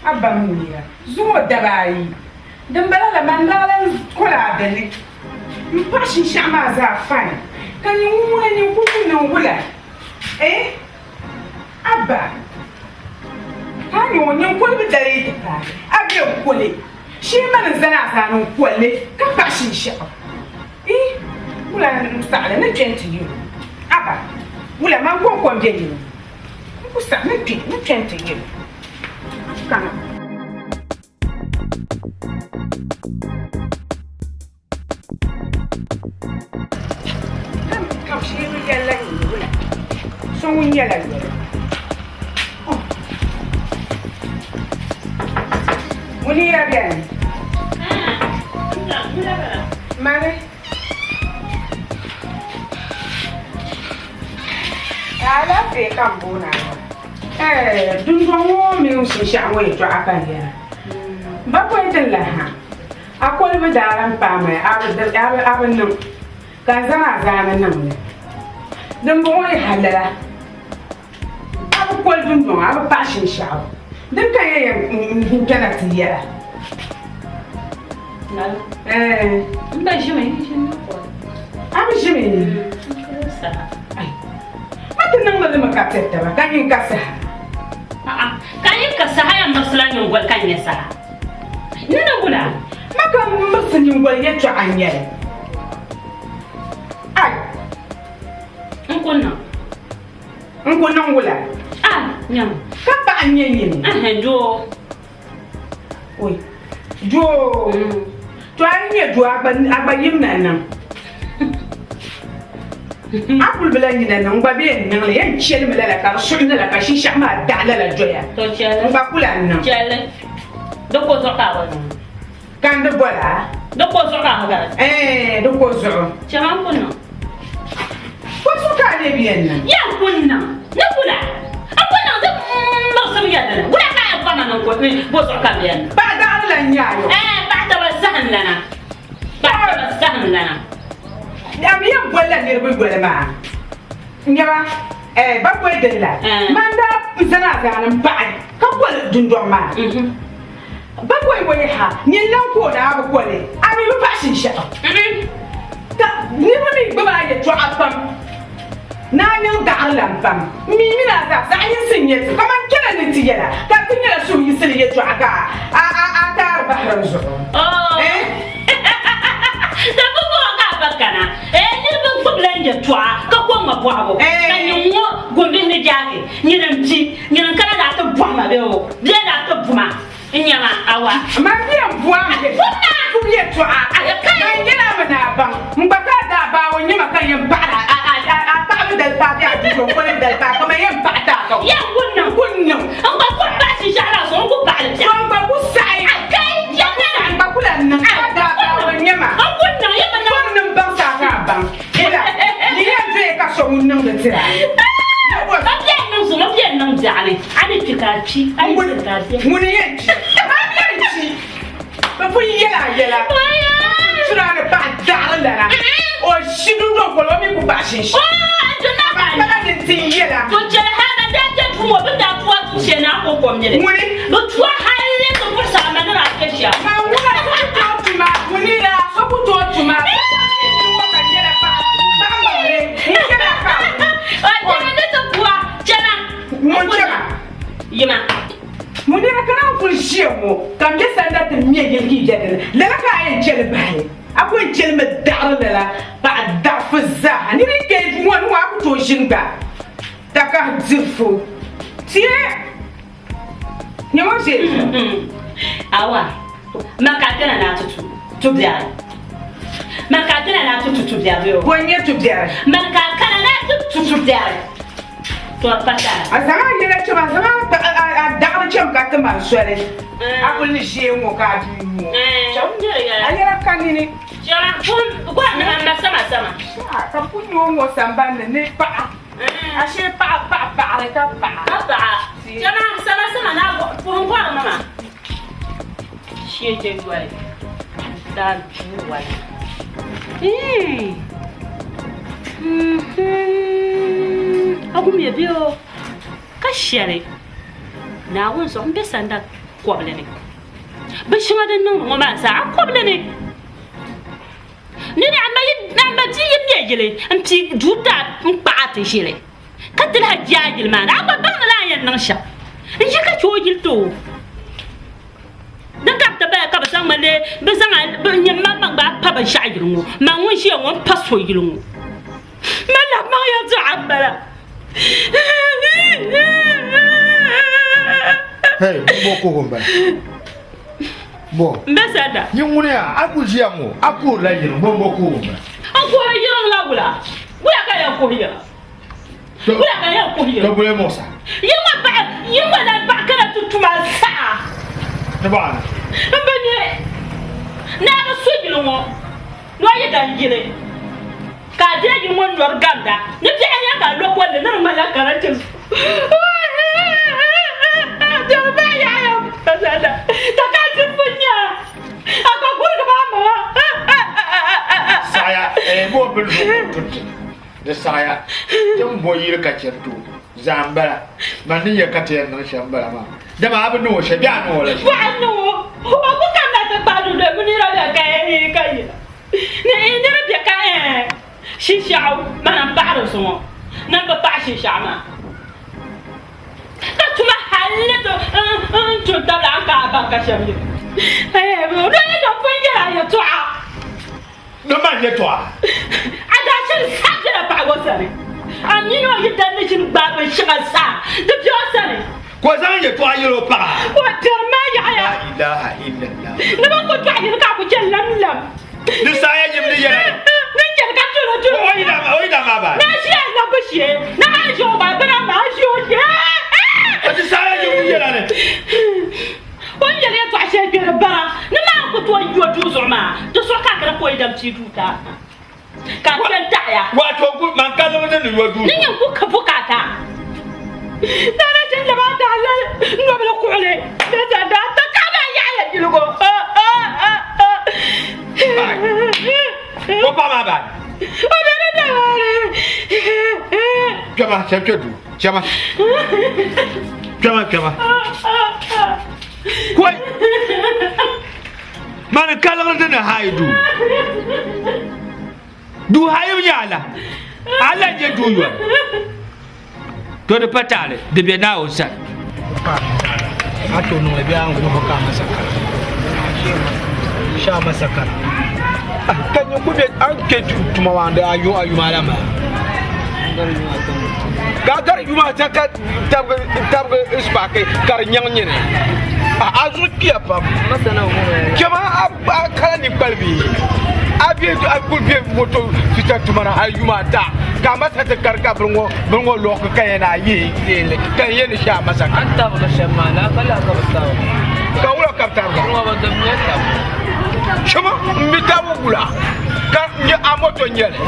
Abamira, Zuma Dabai, Dumbala Mandala, Kola, Delhi. You pass in Shamas are fine. Can you when you put no willa? Eh? Abba. How you when you put the lady? I go quilly. She man is an ass and quilly. Come pass in shop. Eh? Well, I'm starting again to you. Abba. Will a man walk on you? Who's that? Not to you. Come on. Come, she will get like you. So we yell at you. When you again? Mother? I love the Cambona. Do you want me to share with your apple? But wait a little. I call him a darling family. I will know. Kazana Zana. The boy had that. I will call him no, I have a passion shout. The guy cannot hear. But you I'm assuming. What the number of them are can you cast her? Can you cast her? I am not slanging what can you say? You know what I'm not saying you will yet try and yet. Uncle no will. No. Papa and yen. Joe. Oi, Joe. Try me to abba him now. I will belong in an unbabian and chill me like a shooting like a shisha, my dollar joya. Don't chill, Bakulan. Chill. Don't go to our can the bola? Don't go to our don't go to Chaman. What's your Caribbean? Yeah, Puna. No, Puna. I put out the most of the what I have fun on me, both are coming. But darling, back to a son, Lana. Back to a son, Lana. I'm here well and you're good, man. Never, ba ko dilla manda zana ganan ba ka ko dundon ma ba ko wani ha ni nan ko da ba ko le abi lu fashin sha ta ni ba ya to afam na yin da Allah fam mina ta za yin sinye kaman kina ni tiyela ka kunya su yi sinye to aka a ta bahran zo ta bugo ka bakana ni bu fublanje to ka ko ma bwabo ka ni mo gombe ni jake ni nan ti ni nan kana da ta bwama be o de da ta bwama nyama awa ma biya bwama de ku biya to a ka ngina mana ban mbaka da ba wonyi maka yin bada del pa ya ti ko del pa ko me yem pa ta ko ya kunna an ba ku ba shi shara so ku ba da an ba ku sai kai ya na ba ku lan nan da ba wonye ma an kunna ya ba nan ban sa ka ban ila ni ya je ka so mun nan da tira ba ya nan so ma ya nan jale ani tikaci ai tikaci mun yanci ba yanci ba fu yela tura ne ba da la o shidu do ko lo mi ku ba shi to jere hana da ta tuwa bin da tuwa tushe na ko komnyere do tuwa halle to ko sama na kesha ma wuna to tuma munira so ku to tuma wa ka jere pa ba mare ni jere pa o jere ne to kuwa jana mun jema yima munira kana ku shemo kam je sanda te miye yelki jere la ka ay jere baye akwai jere me dara la ba da fza ni ke mo wa ku to jinga Taka zifo. Tie. Ni mo se. Awa. Makatena na tutu. Tubia. Makatena na tutu tubia yo. Bonye tubia. Makatena na tutu tubia. To pata. Azama yele chama azama da chama ka ta man swere. Akul ni je mo ka di mo. Cham je ya. Ayara kanini. Jara kun kwa na sama. Ka kunyo mo samba ne pa. Ashe pa reka pa. Jana sama na pun kwa mama. Shi je gwai. Dan gwai. Aku mi bio. Ka shere. Na won so mbe sanda koble ne. Ba shi madan nan mo ma sa koble ne. Nini amma ti yim yele anti duda mpati shile katil hajjajil man aba bang la yan nang sha nji ka chojil to dan kap ta ba ka basang male basang ba nyam ma bang ba pa ba shajil ngo ma won shi won paso yil ngo mala ma ya ta'abbala hey boko gomba bo mbesada nyungune ya akujia ngo akula yino bombo kumba ko yiro la wula wula ka ya ko yiro wula ka ya ko yiro to bule mosa yima la ba kana tutuma sa tabana mbani na ba sujilo mo no ya dan jire ka je ji mon nor ganda ni je ya ka lo ko le na mala karatin do ba ya pasada ta ka tipunya ako kurga mama saya mo bulu de saya jam boyir ka certu zambara mani ya kate nan shambara ma dama abin no she biya no wala wa no o ko kan da ta du de munira da kai kai ne indira bi ka shisha mana baro so nan ba ba shisha ma ka tuma halito to tabla ka ba ka shabi bo do ni do funja ya to no man ye to ada shin sakira ba gosare ani no yi dan ni shin ba ba shiga sa da biyo sare ko zan ye to ayiro pa ko terma ya la ilaha illallah ne ba ko ta yi ka ku lam ni saya jim ni ya ni je ka to oida ma ba na shi na ba shi na ajo ba ba ma shi o je ni saya jim ni ya ne on je le to ashe bi bara ni ma ko to yi o du zo ma to so ka kra ko idam ci duta ka ken ta ya wato ku man ka zama da ni wadu ni yan ku ka bukata na shi da ba ta le no ba ko le da ta ka ba ya ya ji ko ko pa ma ba o da Chama, chama. Koi. Mana kalang na hai du. Du hai nyala. Ala je du yo. To de patale de be na o sa. Ato no le bia ngo ko ka masaka. Sha masaka. Kan yo kube an ke tuma wanda ayu malama. Gagar yuma zakat tab ispake kar nyang nyene. Azu kia pam. Kema akala ni qalbi. Abi akul be moto fita tumana ayuma ta. Kama ta karka bungo lok kayena yi kayen sha masaka. Anta ba shamana kala ka bastawa. Ka wala kaptar ga. Kuma ba da miyata. Shama mitawo gula. Ka ni amoto nyele.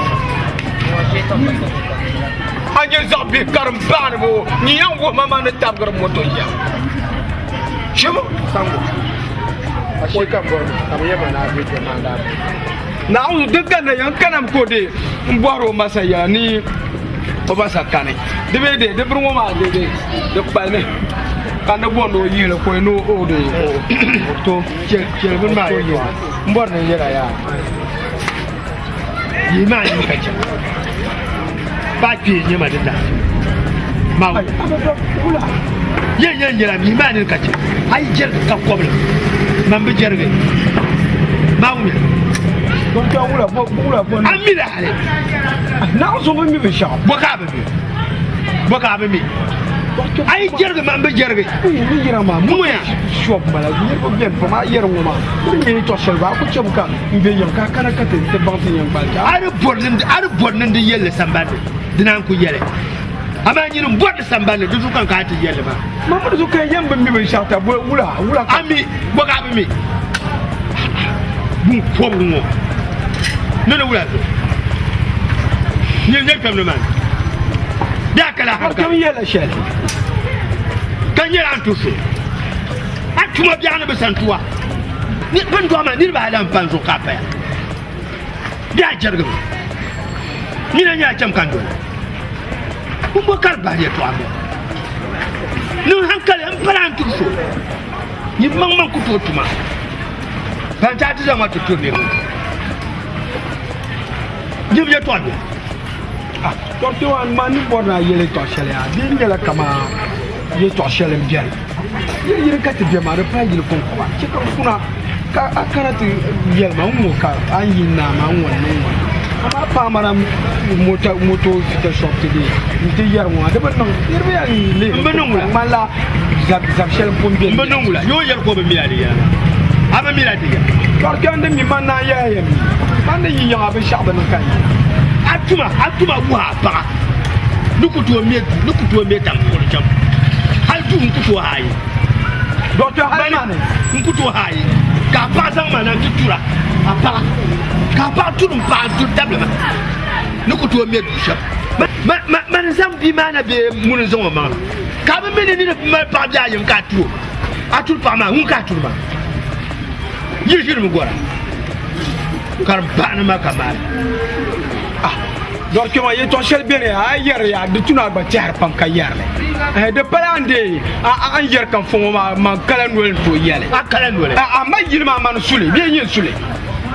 Anya zabi karam banbo ni yango mama na tabgar moto ya. Shama sango. Ashika bo kamyema na bi manda. Na u duka na yan kanam kode mboro masaya ni obasa kane. De brungo ma de palme. Kana bondo yile ko no o de to chel bin ma yo. Mbor ne yera ya. Yi ma ni kacha. Ba ke ne ma dinda. Ma wula. Yen yera mi ma ni kacha. Ai jer ka kobla. Man bi jerge. Ma wula. Don ta wula bo. Amira hale. Na so mi be sha. Boka be mi. Ai jerge man bi jerge. Ni yira ma Mu ya. Shop mala ni ko bien ko ma yer ngoma. Ni to shelba ko chebuka mbe yam ka kana ka te banti nyam balta. Ar bodin de yelle sambande. Dinan ku yele. Ama nyinu bod sambande du kan ka ta yelle ba. Mamadu zo kan yamba mi be sha ta wula. Ami boka be mi. Bu fomu ngo. Nana wula. Ni ne kam man. Da kala ha Kam yela shel. kan yela antuso. Atuma biana be santua. Ni ban do ma ni ba lan panzo kapa ya. Dia jarga. Ni na nya cham kan do. Ku bokar ba ya to ame. Ni hankali an fara antuso. Ni man ku to tuma. Ban ta ti zama to ne. Ni ya to ame. Torte wan mani borna yele to shele ya. Din gela kama ye to shele mbian. Yele ka ti biama re pa yele kon ko. Ci ko kuna ka akara ti yele ma mo ka anyi na ma won no won. Ama pa mara moto fita shop ti di. Nti yar mo da ban no. Yirbe ya ni le. Mbanongula mala zab shele pon bien. Mbanongula yo yar ko be miladi ya. Aba miladi ya. Torte ande mi manna ya ya. Man yi ya ba shaba no kan. Atuma wa ba nukutu me tam ko jam hal tu nukutu hayi Docteur Halmane nukutu hayi ka pa sang mana tutura apa ka pa tu pa tu table ma nukutu me du shap man sam bi mana be mun zon ma ka ba me ni ma pa ja yim ka tu atul pa ma hun ka tu ma yiri mu gora kar bana ma kamar donc ma ye to shel bene a yer ya de tuna ba jar pam ka yerle de palande a yer kan fo ma kala nol to yele akala nole a ma yilma man sule bien yin sule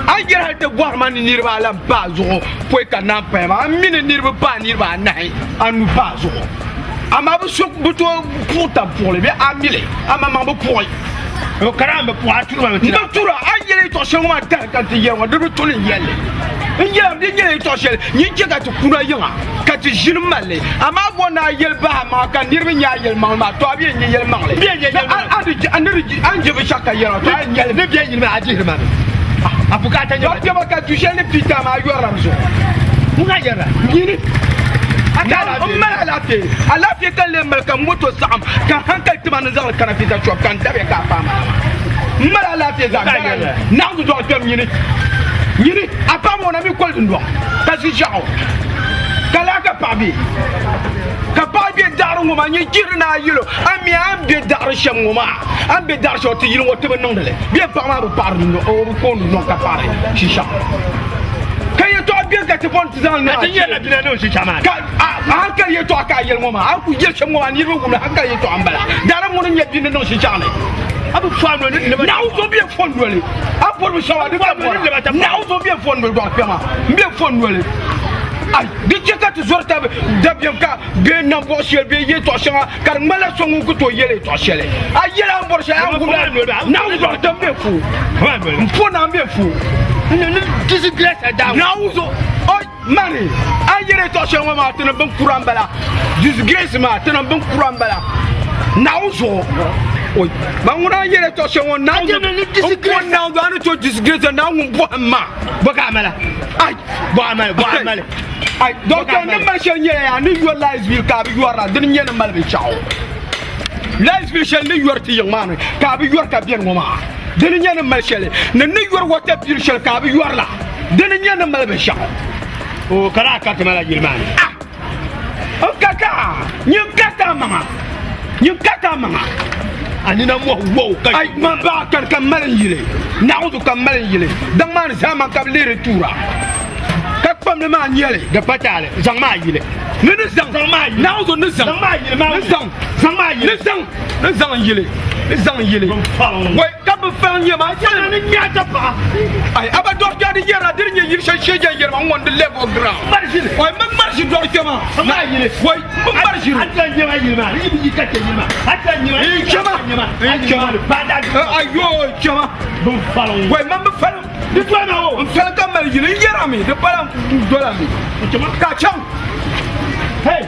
a yer ha de boar man ni ba la ba zo po ka na pa ma mine ni ba ni ba nai anu ba zo ama bu sok bu to puta pour le be amile ama ma bu pour o karamba po atura ma tira tura a yer to shel ma ta kan ti yer wa de to le yele Nyam di nyele to shel nyi jega to kuna yanga ka ti jin malle ama bona yel ba ma ka nirbi nya yel ma to abi nyi yel mangle bien anje be shaka yel to yel ne bien yel ma ajir ma apukata yo te ba ka tu shel pita ma yo ramzo muga yara yini akala umma ala fi kan le malka moto sam kan hankal timan zal kana fi ta chop kan tabe ka fama mala ala fi za na du do tem yini Yiri, à part mon ami Koldundwa, Kasi Jao, Kalaka Pabi, Kapabi Daruma, Yirna Yilo, Ami Ambi Darsham, Ambi Darshot, you know what to be bien par ma pardon, au fond, non capable, Chicha. Can you talk bien que tu penses dans na tin yela bina no shi chama ka aka ye to aka yel ngoma aku ye chemo ani ru ngula aka ye to ambala dara mo nye bina no shi chama abu fano ni le na uzo bien fondo le apo mo shawa de ba na uzo bien fondo do akema bien fondo le ay di cheka tu zorta de bien ka be na bo shel be ye to shanga kar mala songu ko to yele to shele ay yela mbor sha an ko na uzo de be fu mpo na be fu ni disgrace da na uzo oy mani ay yele to shanga ma tena ban kurambala disgrace ma tena ban kurambala na uzo oy manguna yele to shanga na uzo ko na uzo an to disgrace na ngumbo ma baka mala ay bo amale ay donc ne marché ñe ni yo Liesville ka bi yora den ñe mal bi ciao Liesville shel ni yorti yang man ka bi yor ka bien ngoma den ñe marché le ne ni yor wata bir shel ka bi yor la den ñe mal bi ciao o kala ka mala jilmani o kaka ñu kaka mama anina mo wo ka ay ma ba kan mal yile na'udu kan mal yile dan man zaman ka le retoura ka pam le ma nyele da patale zang ma yile ne zang ma yile na'udu ne zang ma yile ma zang ma yile ne zang yile way ka be fa nyema jana ni nyata pa ay aba do jadi yera dirnya yir sheje yer ma wonde level ground marjile way ma marji do kema ma yile way ma marji atla nyema yile ma yi ka te nyema atla nyema chama bada ayo chama bon falon way ma falon de toi na o fel ka mal yile yera mi de palam do la mi chama ka cham hey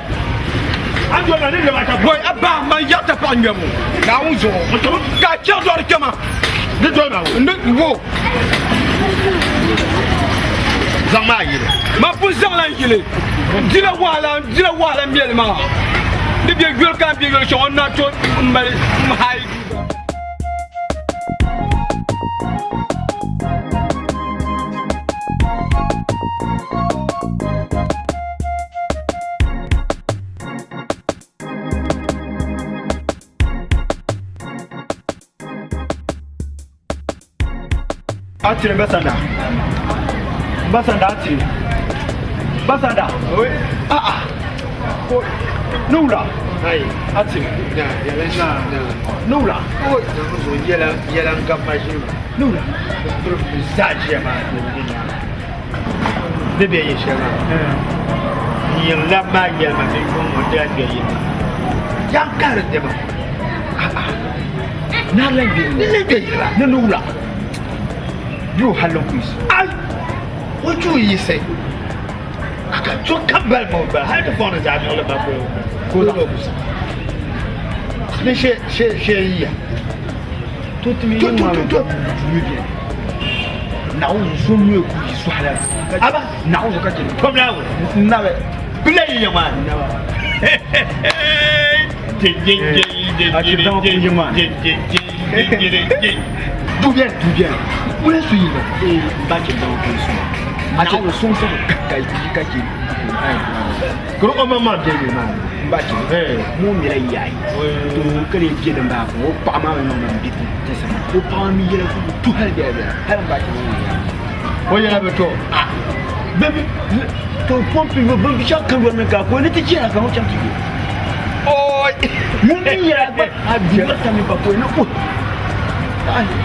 ando na ni le mata boy aba ma yata pa ngemo na unzo ka cha do kema de toi na wo zama yile ma pu zang la yile dila wala miel ma de bien gol kan bien gol on na to mbali hay atire basanda atire basanda oui ko nula ai atire nula oh zo yela ngapajima nula trop bizarre ma bebe yeshema yella ma yella ma ko mo de gaye yankar de ba na la de na nula yo hallo kuis ai oju yi se aka to kambal mo ba ha de fona za no le ba ko la kuis ne she yi tout mi yo ma to na o zo mu ku yi so hala aba na o zo ka jini kom la wo na be play yi ma na ba D'où bien? Où est-ce qu'il est? Et battre dans le pays. Attends, le son kaki. Gros maman de lui, man. Battre. Mon mère y aille. Tout que les pieds de ma femme. Pas mal, non, non, dit. Au pas mis le coup. Tout hell derrière. Elle battre. Oui, il y a le tour. Ah. Bébé, ton pompe, il veut bien chaque quand on me casse. On était déjà là quand on tient. Oh, mon mère y aille. Ah, dis moi, ça me pas pour nous.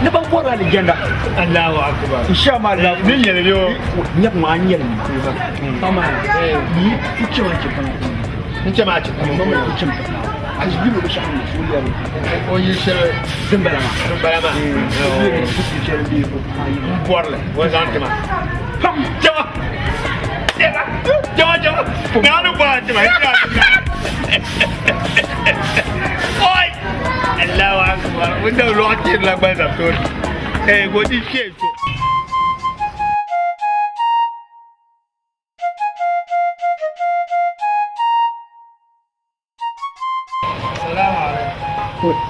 Ne ba ko ra legenda Allahu akbar insha Allah ni yele yo ni ma an yele ko ba tama ni kici ma ci kan ni ce ma ci kan mo ma kici ma a ji bibo sha ni su ya o yi shere dimbala ma ni shere bi ko borle wo zantama pam jawa nganu ba ci ma oi Allahu akbar wanda lokacin la ba da to godi ke to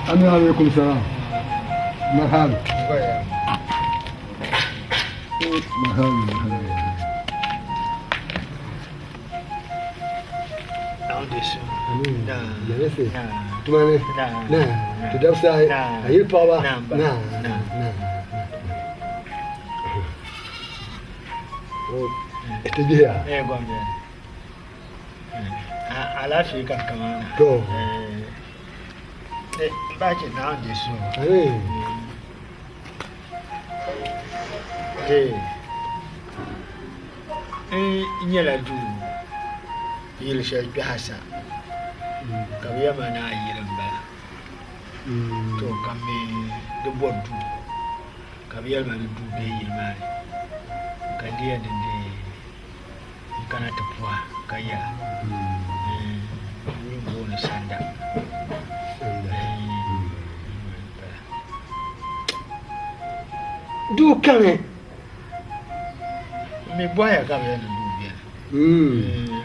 Assalamu alaikum salam marhaba Tumane na tudafsa ayi paba na Ita biya. Gombe. Alafi kan kamana. To. Ba ki na wanda su. Nyala du yil shay bi hasa ka wiya mana yiran ba to kamme de boddu ka wiya mana du be yilmare ka dia de kana ta puwa kaya ni ngone sanda du kane me boya ka wiya du biya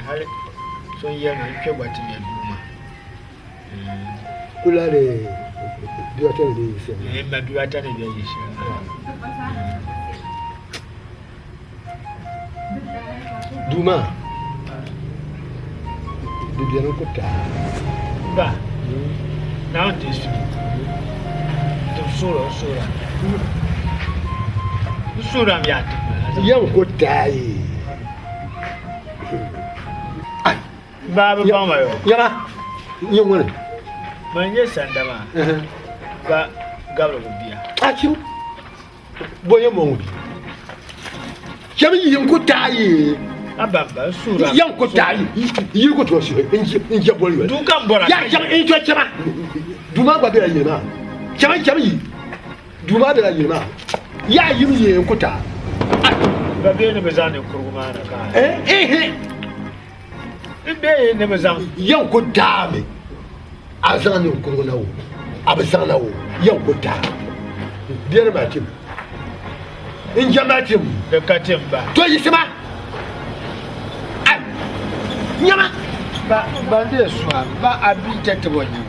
hal so yana ke gwati me duma kula da duwata da yi sai ma duwata da yi shi duma dubiyan ko ta ba na on this to sura mi ati yan ko ta yi ba ma yo yara yin wani ban yi sanda ma ba gabra ko biya a kin boye mo bi jami yin ko ta yi abamba sura yan ko ta yi ko to shi in je boli du kan bora ya jam in to chama duma ba bi yi ma jami duma da yi ma ya yi yin ko ta ba be ne bezane kuruma na ka be ne bezan yan ko ta me azan kuruna wo abzana wo yan ko ta biyar ba tim in jama tim da katin ba to yi sima nyama ba de so ba abi tete bonyi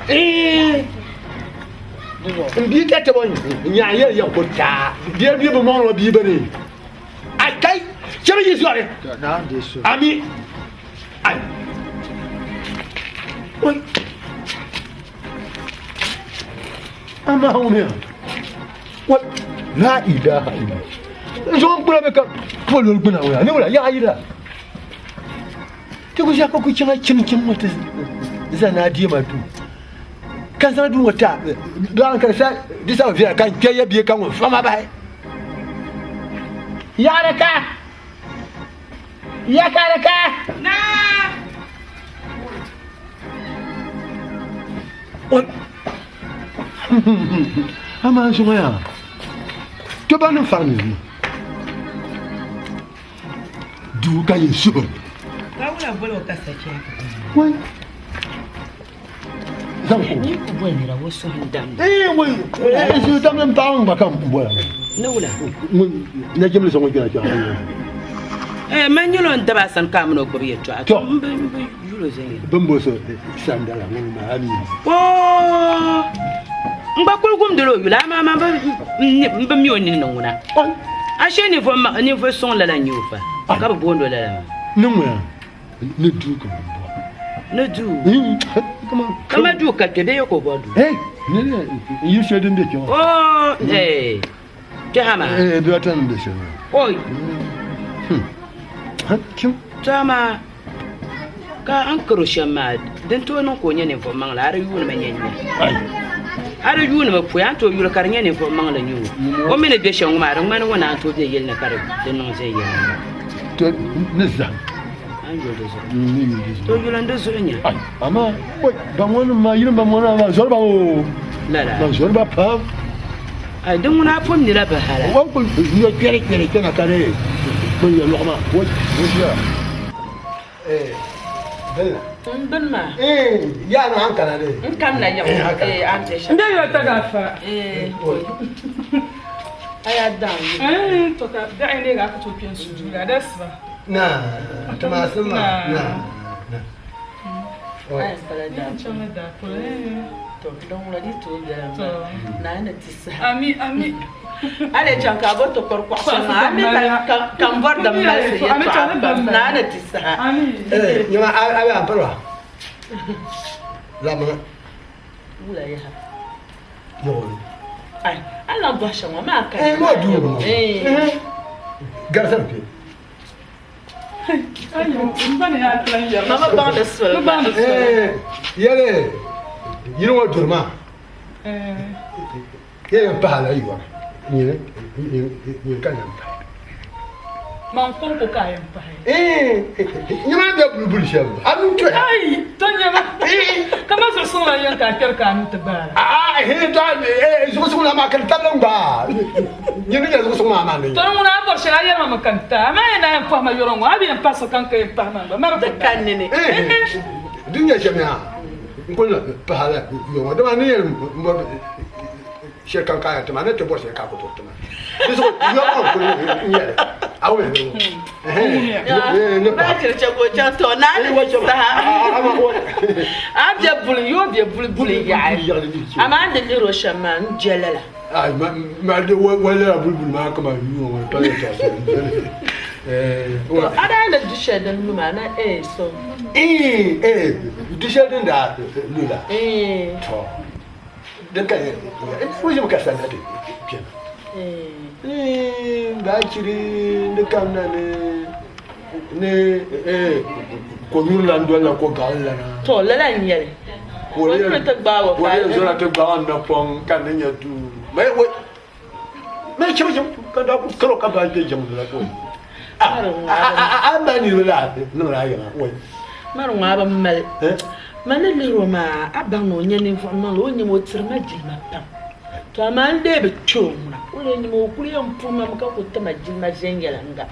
bi tete bonyi nya ye yan ko ta biyar bi ba mo bi bane ai kai chama yi zuwa na de so ami ai oi ama humia what la ilaha illa zo ngula be ka polo gbuna wa ne wala ya ayira te ko shaka ku cin wata zana di ma tu kan san du wata dan ka sa disa via kan ke ya biye kan fama bai ya raka na what ama so ya to ba no fa ni du ka yesu Laura bolo ka sake. wai zan ko Ni ku bwani ra wasu hindan. wai su tam nan taang ba kan bola Nula. na jemle so ngina ja Man yulo ndaba san kamno ko biye to. To. Yulo zengi. bambo so sandala ngoni ma ami Oh. Ngba kulgum de lo yula mama ba mi oni nuna. Ashe ni vo son la la nyufa. Ka bo ndo la la. non ya ne du ko bo Ne du. comment Kama du ka tebe yoko bodu. hey ne you should be jo Oh, hey. Jahama. do atan de so Oi, kim tama. Ka an karo shamad. Den to non ko nyane fo mangla ara yuna ma nyenye. ai Ara yuna ma pu an to yura kar nyane fo mangla nyu. O mene be shangu ma ran man wana to be yel na kar den non sai yel. to ne za An yo do so. ni ni To yula ndo so nya. ai ama boy ba mon ma yira ba mon ma zor ba o La la. ba zor ba pa Ai den muna fon ni la ba hala. wa ko yo kere kana kare ko yo lo ma wo ya bella Ban ma. ya na hankala ne In kam na yau. An te sha. Nda yo ta gafa. Aya dan. To ka da ne ga ka to pian su jula da sa. na tama sun ma na Ai bala da. Chama da ko. To don wala di to da. Na na tisa. Ami. Ale chanka bo to kor kwa sama ami kan bar da mal se ya to na na tisa. Ami. nyama abi amparwa la ma Wula ya ha. yo Ai ala ba shama ma ka. mo du Eh. garsan ke Ayo, mbani ya plan ya. Mama bang da sol. Yele. Yino wa durma. Yele pahala yiwa. Ni kan nan. Man kon ko kayan pa. Nyama da bulbul shab. Anu to. Ai, ton nyama. Kama so son la yan ka ker ka anu te bara. He ta so na ma kan tablan ba. Yini ya so ma ma ne. Ton mo na bor shara yan ma kanta. Ma yana yan pa ma yoron wa bi yan pa so kan ka yan pa ma. Ma Da kan ne. Dunya jamia. Ngona pahala yo da ma ne mo shirkan kaya ta ma ne te bor se ka ko to ma. This one, you are going to I will. Ba ce go can to na ni sa. Am je bulu yo be bulu ya. Ama da liro shaman jelala. Ai ma de wala bulu ma kama you on to ada da dishe da luma na so. Dishe din da lula. To. Dan kan fu ji maka sanar da kenan. Ga kiri da kan ne ko yurla ndola ko galla na to lala nyere ko le ta gbawo ko le zora ta gbawo na pon kan ne ya tu mai wo mai chimo ka da ku kro ka ba de jam la ko ma ni la no la ya wo mar ngwa ba mal mana lero ma aban no nyane information lo nyimo tirma jima pam to amande be chomna ule ni mo kuli mpuma mka kutama jilma jengela nga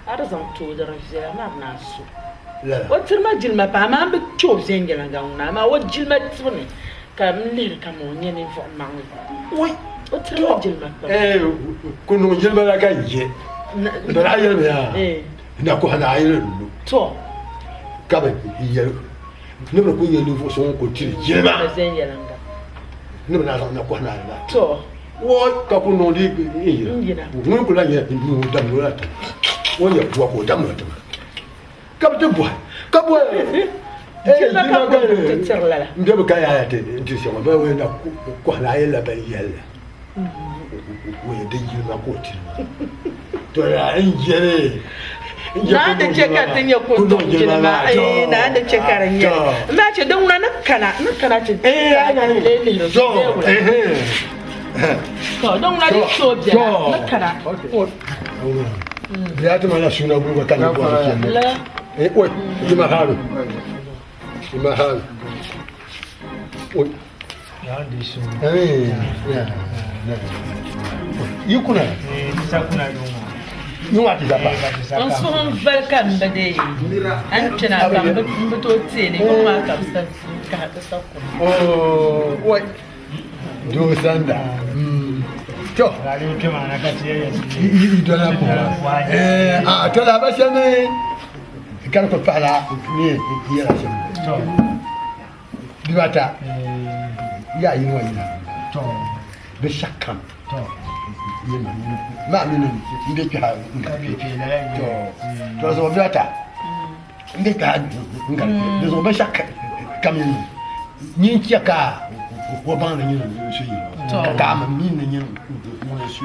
arzan to da rajela ma na su o tirma jilma pa ma be cho jengela nga na ma o jilma tsune ka mlir ka mo nyene information oi o tirma jilma pa kunu jilma la ga je da la yel ya na ko hana ayel to ka be yel ne ko yel fo so ko tiri jilma jengela nga ne na ko hana la to wo ka ko no di injira mun ko la ye mu dam lo la wo ye bo ko dam lo ta ka be bo ka bo jilma ka ko tsirla la nde ka ya te ndi so ba we na ko la ye la ba yella wo ye de jilma ko ti to ya injire na da ce ka tin ya ko to jilma na da ce ka ran ya ma ce don na kana ce ana ne so to don na di so biya na kana ya ta mana suna buga kan ko la oi jima halu oi ya di so ya yukuna sakuna yunga yunga ti zapa on son velkan bade an tana ban buto ce ne kuma ka san ka ta sako oi do sanda to rali ke mana ka tiye yi do na ko to la ba shame kan ko pala ni ya la shame to dibata ya yi wani to be shakam to ma mi ni ka to so dibata ndi ka nga de so be shakam kam ni ka wo ban ni su yi ka ma mi ni mo su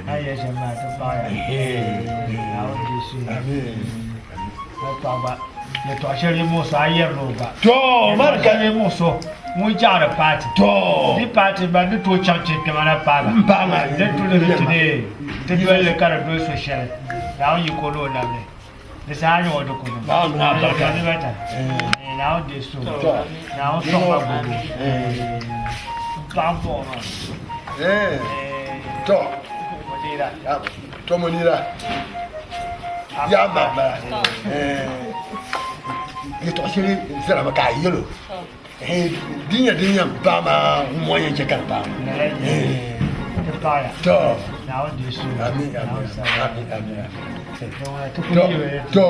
ai ya ma ta ba ya na o di su amen ta ba ya to shiri mo so ayar ro ba to marka ne mo so mu ja da party to di party ba ni to chance ke mana pa ba ma de to le tide te do le kara do social ya o yi ko lo na me de sa yo do ko ba na ba ka ni bata na o di su na o so ba bo ba bo na to modira to monira ya baba to shiri zara maka yelo dinya ba ma moyen je kan ba te pa ya to na o di su amin to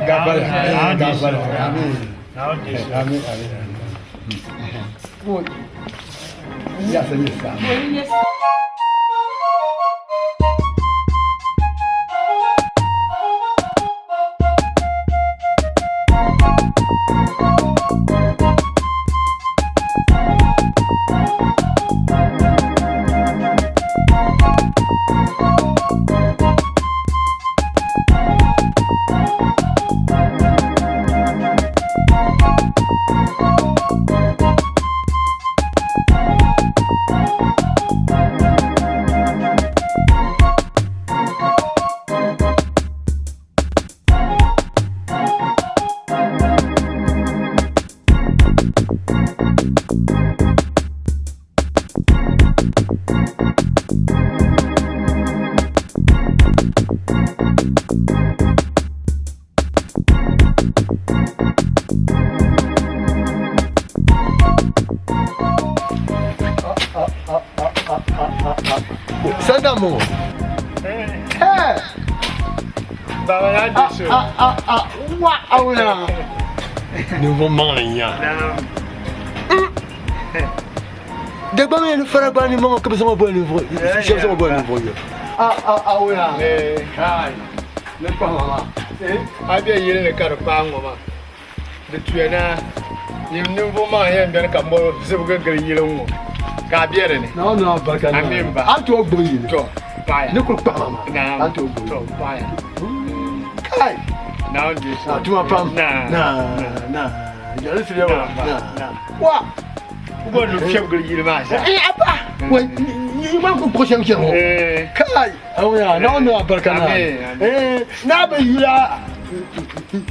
gabara amin na o di su amin ya se ni sa Thank you. mo. Baba na diso. Wa awna. Nouveau mania. De ba me fara ba ni mo ka sama bo ni vo. Chef sama bo ni vo. Awna. Hai. Ne pa mama. Abi yele ne kar pa ngoma. De tuena. Ni nouveau mania ben ka mo zebuga gari yele mo. Ka biere ni. No barka na. Amemba. Anto ogbo yi. To. Baya. Ne ko pa mama. Anto ogbo. To baya. Kai. Now this. Tuma pam. Na. Jale sire wa. Na. Wa. Ubo no chef gari yele ma sa. Apa. Wa ni ma ko prochain qui mo. Kai. Awna no barka na. Na ba yura.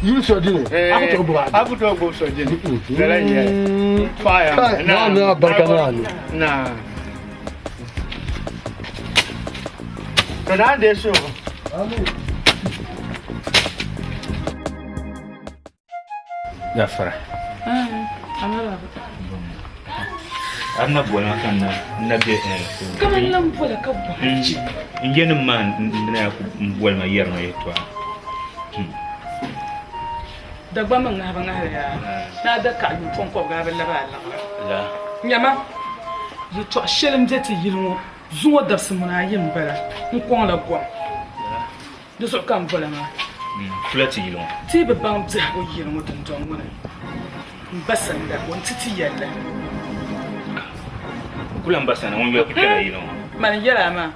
You so dine. Abu to go so dine. Dala ye. Fire. No barka na. Kana deso. Gafara. Amara. Anna bola kan na be Kama lam bola ka bo. Ingene man na ku bola ma yer ma yetwa. Dagba man ha ban ha ya. Na da ka yu fon ko ga ba la. La. Nyama. Yu to shelim zeti yilwo. Zuwa da sumuna yin bara. Nkon la kwa. De so kam bola ma. Flati yilon. Ti be bang bza ko yilwo ton ton mo. Basanda won titi yalla. Kulan basana won be ku kala yilon. Man yara ma.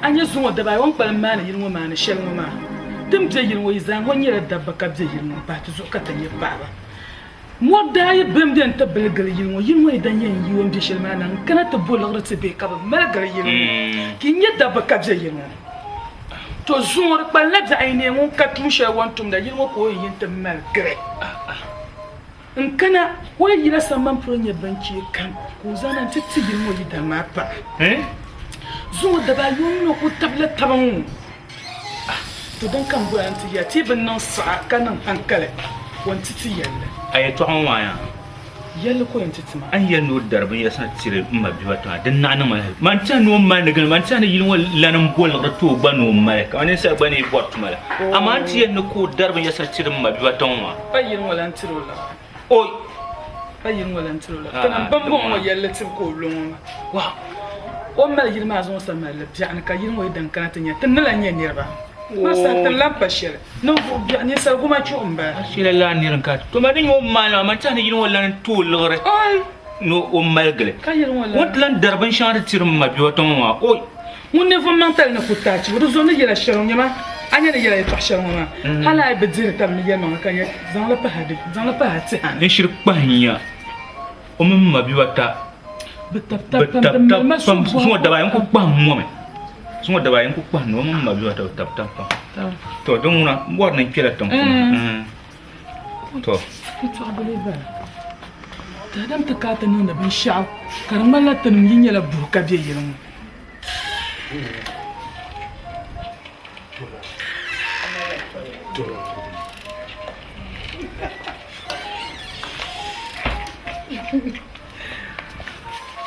Anya zuwa da bai won kpal ma na yilwo ma na shelmo ma. Tum bza yilwo izan won yara dabba ka bza yilwo ba ta zo ka tanye baba. Mo da ye bem den ta belgal yilwo idan yen yiwon bi shelma nan kana ta bolagre te be ka ba malgal yilwo. Ki nya dabba ka bza yilwo. To zuwa kpal la da aine won ka tum she won tum da yilwo ko yin ta malgre. Nkana wai yira samman furon ya banki kan ko zanan tittigin mu yi da mapa zuwa da ba yun no ku tabla taban to dan kan bu anti ya tibin nan sa kanan hankale wan titi yalla Ay to an waya. Yalla ko yin titi ma An yano darbin ya san tire ma bi wata dan na nan man ta no man daga man ta ne yin wal lanan bol rato bano mai ka wani sai bane bot mala amma anti yanno ko darbin ya san tire ma bi wata wa bayin walan tiro la Oi, bayin walan tiro la kana bambon wa yalla tin ko lon wa o mal yirma zon sa mal bi'an ka yin wa dan kana tanya tan la nya nirba ma sa tan la bashir no bu bi'an sa guma ci umba shi la la nirin ka to ma din yo mala man ta ne yin wal lanan to lore ai no o malgale ka yin wala wat lan darbin shan tire ma bi wata wa oi mun ne fon mental na kutaci bu zo ne yela sharon yama anya ne yela ta sharon ma hala ai bedir tam ne yema kan ya zan la pahadi zan la pahati ne shirk bahnya o min ma bi wata betap pam sumo da bayan ku pam mo me sumo da bayan ku pam no min ma bi wata tap pam to don na war nan kila tan to to abule ba ta dam ta ka ta nan da bin sha karan la tan yin yela buka be yin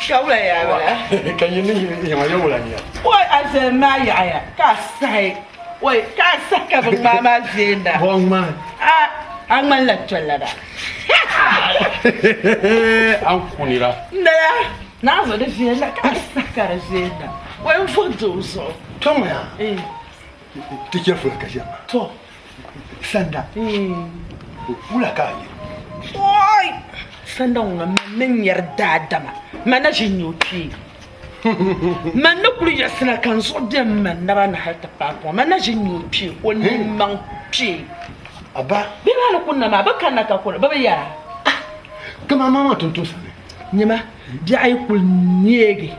Kau lah ya, wala. Kan yin ni yang ayo wala ni. Woi, asal maya ya, kasai. Woi, kasai ka bang mama zenda. Wrong man. Ang man la chola da. An kunira. Nda, na zo da zenda, kasai ka zenda. Woi, foto so. Toma ya. Tike fu ka jama. To. Sanda. Ula ka yi. Woi. Sanda nga men yarda dama. Mana jinyoki. Mana kuli yasna kan so dem man na bana halta papo. Mana jinyoki woni man pi. Aba. Bi wala kunna ma baka na ka kula baba yara. Kama mama tonto sane. Nyama di ay kul niege.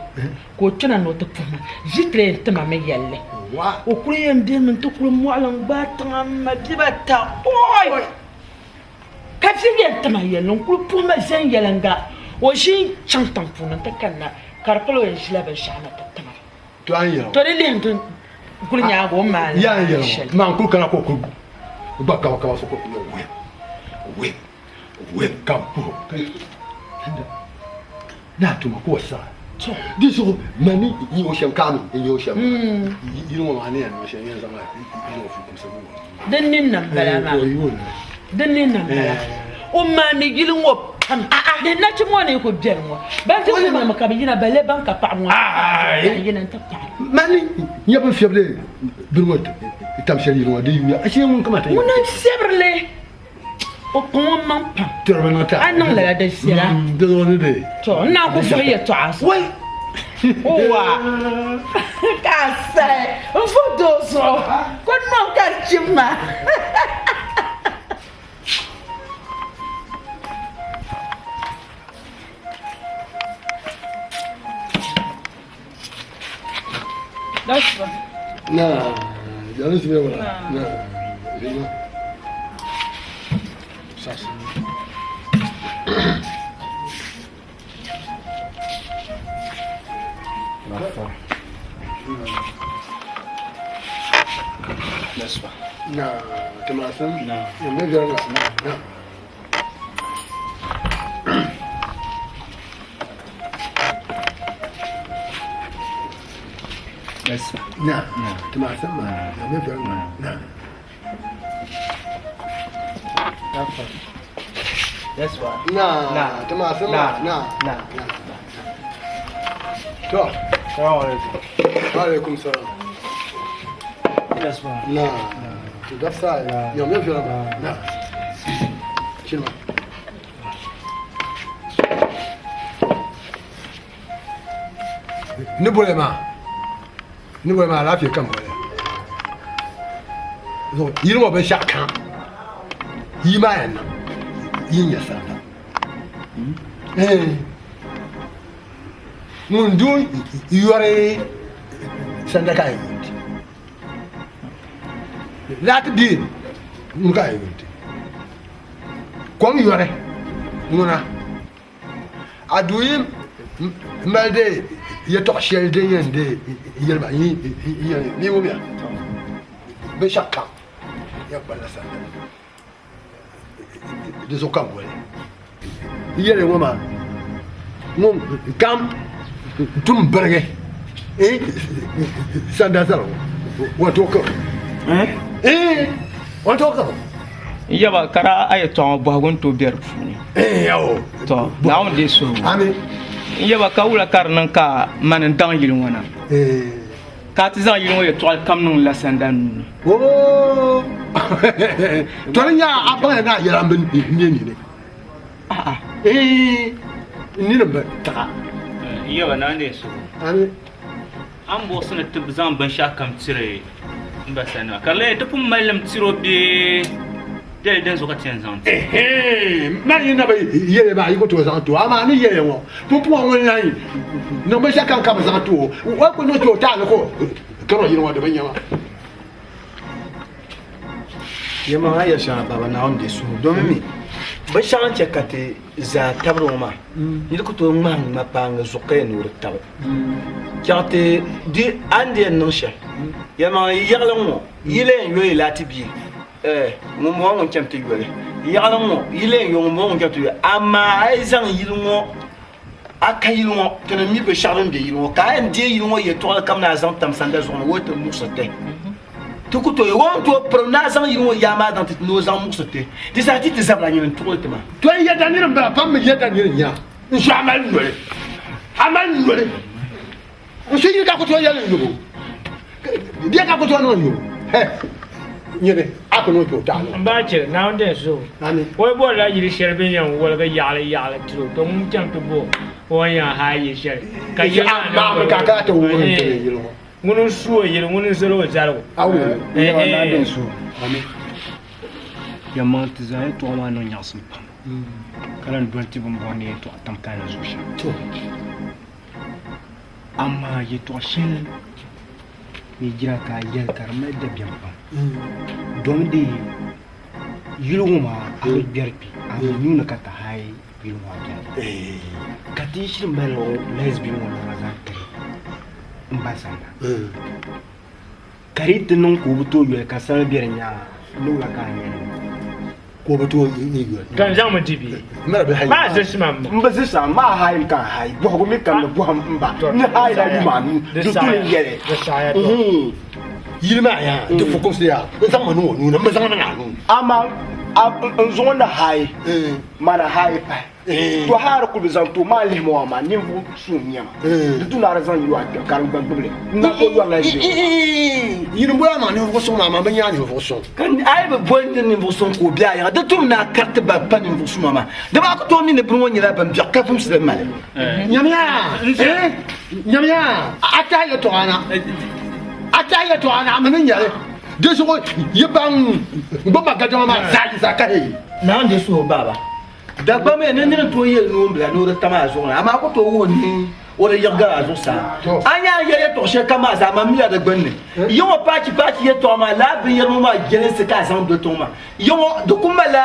Ko tuna no ta puma. Jitre ta ma me yalle. Wa. O kuli yande min to kul mo alan ba ta ma dibata. Oi. Ka fiye ta ma yalle kul puma zan yalanga. O shi chan tampuna ta kanna. Karpalo en shila ba shana ta tama. To an yi. To le ndo kul nya go ma. Ya yi. Man kul kana ko ko. Ba ka so ko no we. We kam ko. Na tuma ko sa. Di so mani yi o shem kam yi o shem yi no ma ne no shem yen zama yi o fu kum sabu dan nin nan bala ma dan nin nan bala o ma ni gilin wo pam de na ci mo ne ko bier mo ban te ko ma ka bi na bale ban ka pa mo yi nan ta mani ya ba fiable durwot itam sheri no de yi a shi mun kamata mo nan sebrele o ko man pam terminata anan la da sira de no de to na ko fa ya to as wai owa ka sai o fo dozo ko no ka chima that's fine. Nah, jangan sih wala. Nah, ini. Sas. That's fine. Nah, teman-teman. Nah, ini jangan. Nah. Nah, teman-teman. Ini jangan. Nah. That's why. Nah, teman-teman. Nah. Tuh. Waalaikumsalam. That's why. Nah. Sudah saya. Yang mana film? Nah. Sini. Ni boleh mah lafiya kan boleh. So, yi mo be shaka. Yi ma yan. Yi ya sa. Mun du yore sanda kai. Lat di mun kai. Kom yore. Muna. Aduim malde ya to shel de yende yelma yi ni mo bien be shaka ya bala sa de so kam wala yele ngoma mum kam tum berge sanda salo wa to ko wa to ko yaba kara ay to bagun to ber funi yawo to nawo de so amin yaba ka wula karnan ka manan dan yilin wana ka ti zan yilin ya to kam nun la sandan oh to nya abana na yaran bin ni ni ne ba ta yaba na ne so amin an bo sana tib zan ban sha kam tire ba sana kalle to pum mallam tiro be dai dan zo ka tin zan man ina ba yele ba yiko to zan to ama ni yele wo pupu won nan no ba shaka ka ba zan to wa ko no to ta ko karo yin wa da ban yama Yama ya sha baba na on de su don mi ba shan ce kate za tabro ma ni ko to ma panga zuqe nur tab jate di ande no sha yama yaglan yile yo ilati bi mo mo ngon chamti yole yaglan mo yile yo mo ngon chamti ama ai zan yilmo aka yilmo to na mi be sharun de yilmo ka en de yilmo ye to kam na zan tam sanda zo mo to musote tukuto yo won to prona zan yilmo yama dan tit no zan musote di sa tit zabla nyen to tema to ya danir ba pam ya danir nya insha Allah ndole amal ndole o shi ka ko to ya lu dia ka ko to no yo nyene akono to ta no ba ce na on de su ani wai bo la yiri sherbe yan wala ga yala tiro to mun jam to bo won ya ha yi sher ka yi ba ka ka to won to yiro mun su yiri mun zero zaro awu na de su ani ya mant zai to ma no nyasum pam kalan donti bum boni to atam kana zusha to amma yi to shin ni jira ka yel karma da biyan pam don de yuluma a biyarpi a nuna ka ta hai yuluma ga ka ti shirin balo lesbian wala razante mbasana kari tinun ku buto yo ka san biyar nya nuna ka nya ko ba to ni yo kan za mu dibi mara be hay ma zai shi mamma mba zisa ma hayi kan hayi bo ko mi kan bo mba ni hayi da ni manu du tu yele da saya to yirma ya to focus ya zan manu nu na zan na nu ama nzon da hayi mana hayi pa to har ku bizan to mali mo ma ni vu sunya du tu na razan yu aka kan ban bule na ko yu ala shi yirma ma ni focus ma ma ban ya ni focus kan ai ba bon ni focus ko biya ya da tum na carte ba pan ni focus ma da ba ko to ni ne bru ni la ban biya ka fum se mal nyamya ata ya to ana amanin yare de so yebang bo magajo ma za ka he na ande so baba da ba me ne to yel no mbla no ta ma zo na ama ko to woni o de yaga zo sa anya ye to she kama za ma mi da gbanne yo pachi ye to ma la bi ye ma gele se ka san de to ma yo de kuma la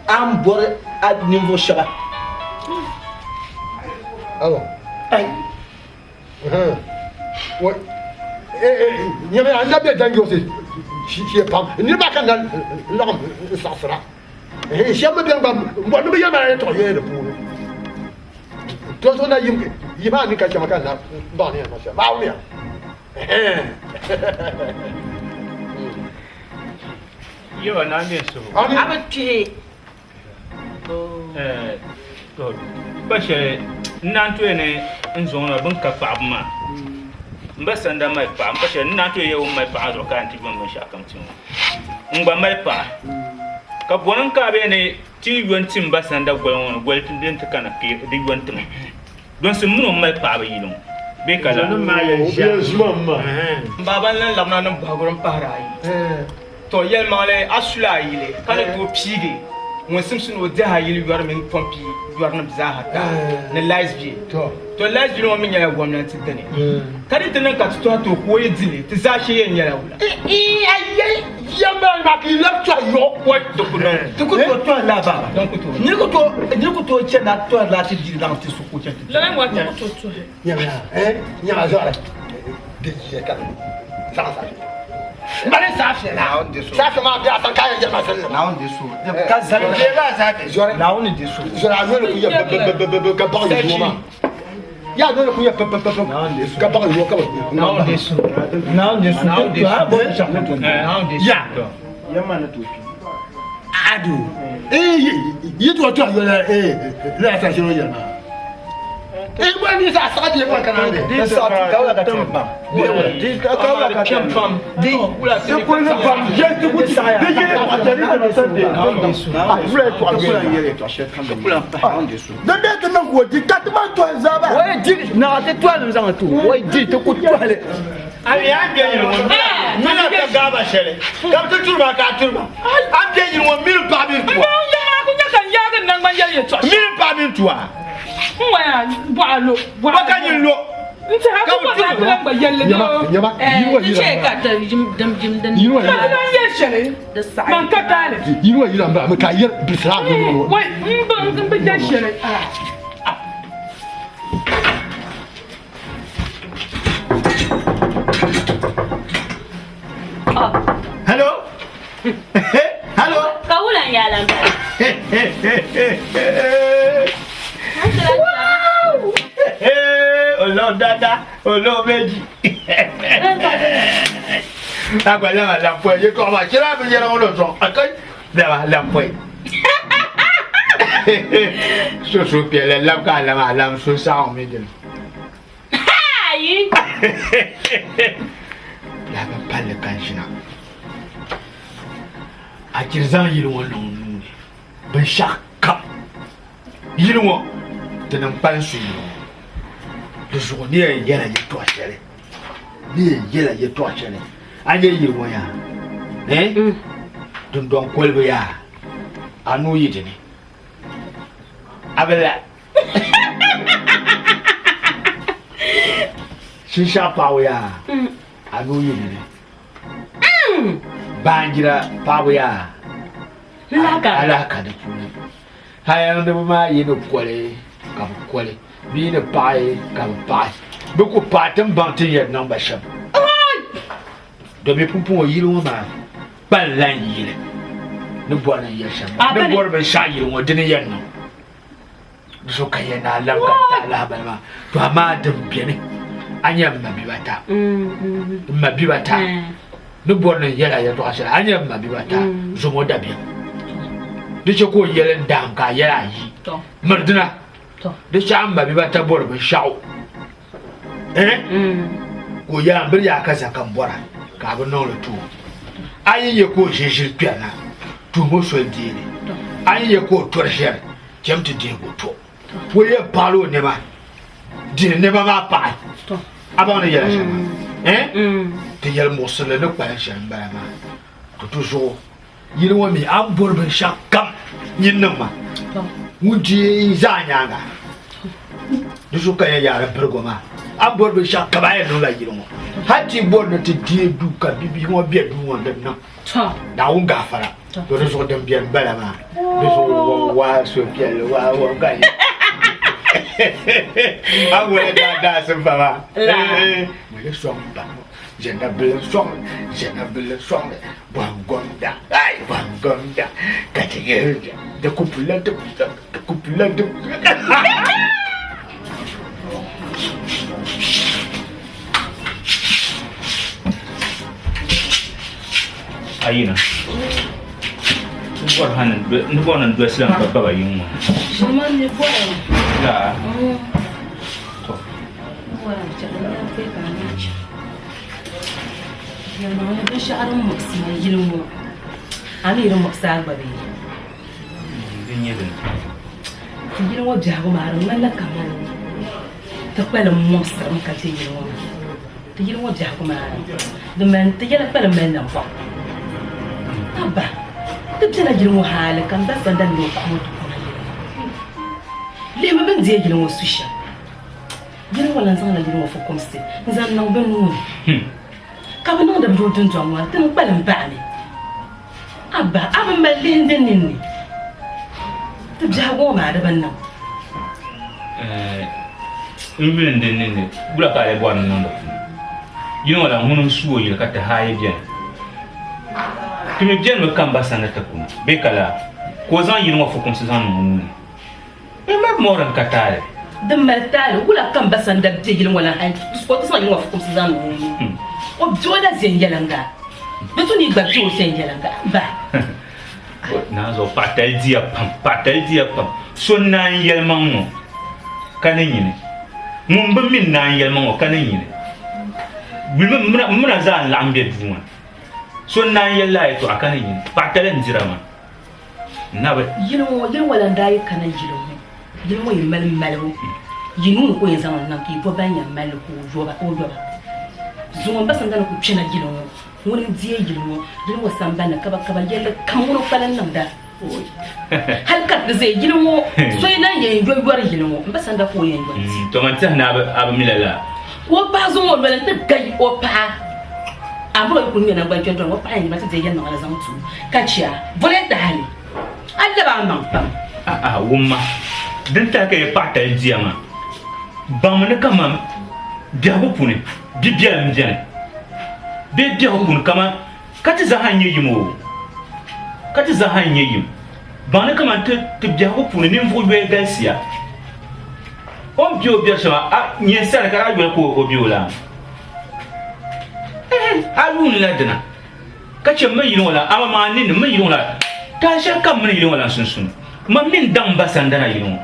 am bor ad niveau shaba alo ai wa nyame anda be dangi ose shi pam ni ba kan dan lom safra shi am be ngam bo no be yama to ye de pu to so na yim yima ni ka chama kan na ba ni ma sha ba ni yo na ne so abati to ba she nan to ne nzo na ban ka pa ma mba sanda mai pa mba she nan to ye o mai pa zo kan ti bon sha kam tin ngba mai pa ka bonan ka be ne ti yon tin ba sanda gwalon gwal tin den ta kana ke di yon tin don sun mun mai pa ba yilon be kala nan ma ya mamma baban nan lamna nan bagurin fara yi to yel male asula yile kana to pige mo simsin o de ha yili yor min pompi yor na bizaha ta na lesbi to lesbi no min ya gwamnati dane kadi tanan ka to ko ye dile ti za she yen yara wula ayi yamba ma ki lecture yo ko to kuno to ko to la ba donc to ni ko to che na to la ti di na ti su ko che la mo ta to nyama zara de je kan za Mbale safi na on deso. Safi ma bi atan kaya jama sallam. na on deso ka zan Je ba safi. na on deso Jora no ku ya ka ba yo ma. Ya no ku ya ka ba yo ka ba. na on desu na on deso ha bo cha ko na on desu Ya. ya ma na to pi Adu. Yi to yo la sa shiro ya ma. Ba ni sa sa di kwa kana de. di sa ka la ka tempa di ka la ka tempa di kula se ko le pam je ti ku sa ya de je pa tari na sande vle to a yere to che kan de on deso Da ta nan ko di ta ma to za ba. oye di na te to ale zanga tu oye di te ku to ale Ali an biya yin won. Mina ta gaba shere. Kam ta turba ka turba. An biya yin won mil pa bin tuwa. ya ma ku nya kan ya ga nan man ya to Mil pa bin tuwa. wa balo Ba ka yin lo. nti ha ko ta kan ba yalle do Nyama. Yi wa eh ce yi. ka ta jim dan Yi wa ba yi. nan ya shere da sai man ka tale Yi wa yi ba ma ka yar bisra no. wai ba ya shere Hello. Hello. Ka wulan ya lamba. Olo dada, olo méjì. Agbala ma lampo ye ko ma kira bi yera won lo so. Akai da ma lampo. So piele lam ka lam so sa o méjì. Ayi. La ba palle kanjina. A kirzan yiri won non nune. Ben shaka. Yiri won tenan pan su yiri. De journée yela ye to chere. Ni yela ye to chere. Anye yiri won ya. Dun don kolbe ya. Anu yidi ni. Abela. Shisha pawo ya. Anu yidi ni. Banjira pawo ya. Alaka da puni. Hayan da ma yi no kwale, ka kwale. Bi ne pai ka pai. Be ko patam bantin ya nan ba shab. Do me pumpun yi lo ma. Ban lan yi le. ni bɔra ya shamba ni bɔra bɛ shayi ŋo dini yan no so ka yana lam ka ta la balma to ama da biene anya mabibata mabibata ni bɔra yɛla ya to asha anya mabibata zo mo da bi de ce ko yɛlen dan ka yɛla yi mardina de cha mabibata bɔra bɛ shawo ko ya bir ya kaza kan bɔra ka ba no tu ayi ye ko jejir piana tu mo so dire ayi ye ko torcher jemti de go to wo ye palo ne ba dire ne ba ma pa aba ne yela shama te yel mo so le ne pa shamba ma to toujours yini wo mi am borbe shakam nyinna ma mudi zanyanga dusu kaya ya bergo ma am borbe shakaba ya no la yiro hati borbe te die du ka bibi mo bia du won dem no da un gafara to reso dem bien bala ma reso wa so piel wa ga awe da se baba mo le so ba jenda bele so bangonda ai bangonda katige de couple de ayina ni bɔra nan dɔ silam ka baba yin ma Shema ne bɔra la to bɔra jala pe ka ni ci ya ma ne bin sha'arin maksima yilmu ani irin maksa gbabe din yedin yilmu jago ma ran mallaka man ta kwala monster mun ka te yilmu jago ma de man te yala kwala man nan fa aba tibtana yilmu hala kan da sandan ne ko le ma ben die yilmu susha yilmu lan san la yilmu fo comme c'est nzan nan ben no ka ba no da do tun to ma tan balan ba ne aba mal den ni tibjago ma da ban nan min den ne bula ka le bwan non do yino la hunun suwo yil ka ta haye bien tumi bien me kamba sana ta kun be kala ko zan yino fo comme ça non e ma moran ka tare de maltale wala kamba sanda de yilin wala hay ko to san yino fo comme ça non o jola zen yalanga be to ni ba jo zen yalanga ba na zo patal dia pam son nan yelman mo kanin yini mun bin min nan yelman mo kanin yini muna za an lambe duwan son nan yella to akanin yini patalan jirama na ba yin wala ndai kana yin wo mal yinu ko yin zaman nan ki bo ban ya mal ko joba zuwa basan dana ku cina yin wani diye yin wo samba na kaba yella kan wo falan nan da halkat da zai yin wo so ina yin yoyuwar yin wo basan da ko yin to man ta na ba milala wo ba zo wo melen ta gai o pa abulo ku ni na gban tonton wo pa yin ba ta je yan na wala zamtu kacia vole da hali alla ba man pam wumma din ta kai pata jiama ba mun kama biabu puni bibia mjane be biabu puni kama kati za hanye yimo kati za hanye yim ba mun kama te biabu puni ni mvu be galsia on bio bia shama nyen sala kara yo ko obiola alun la dana kace mai yin wala ama ma ni mai yin wala ta sha kan mai yin wala sun mamin dan basandana yin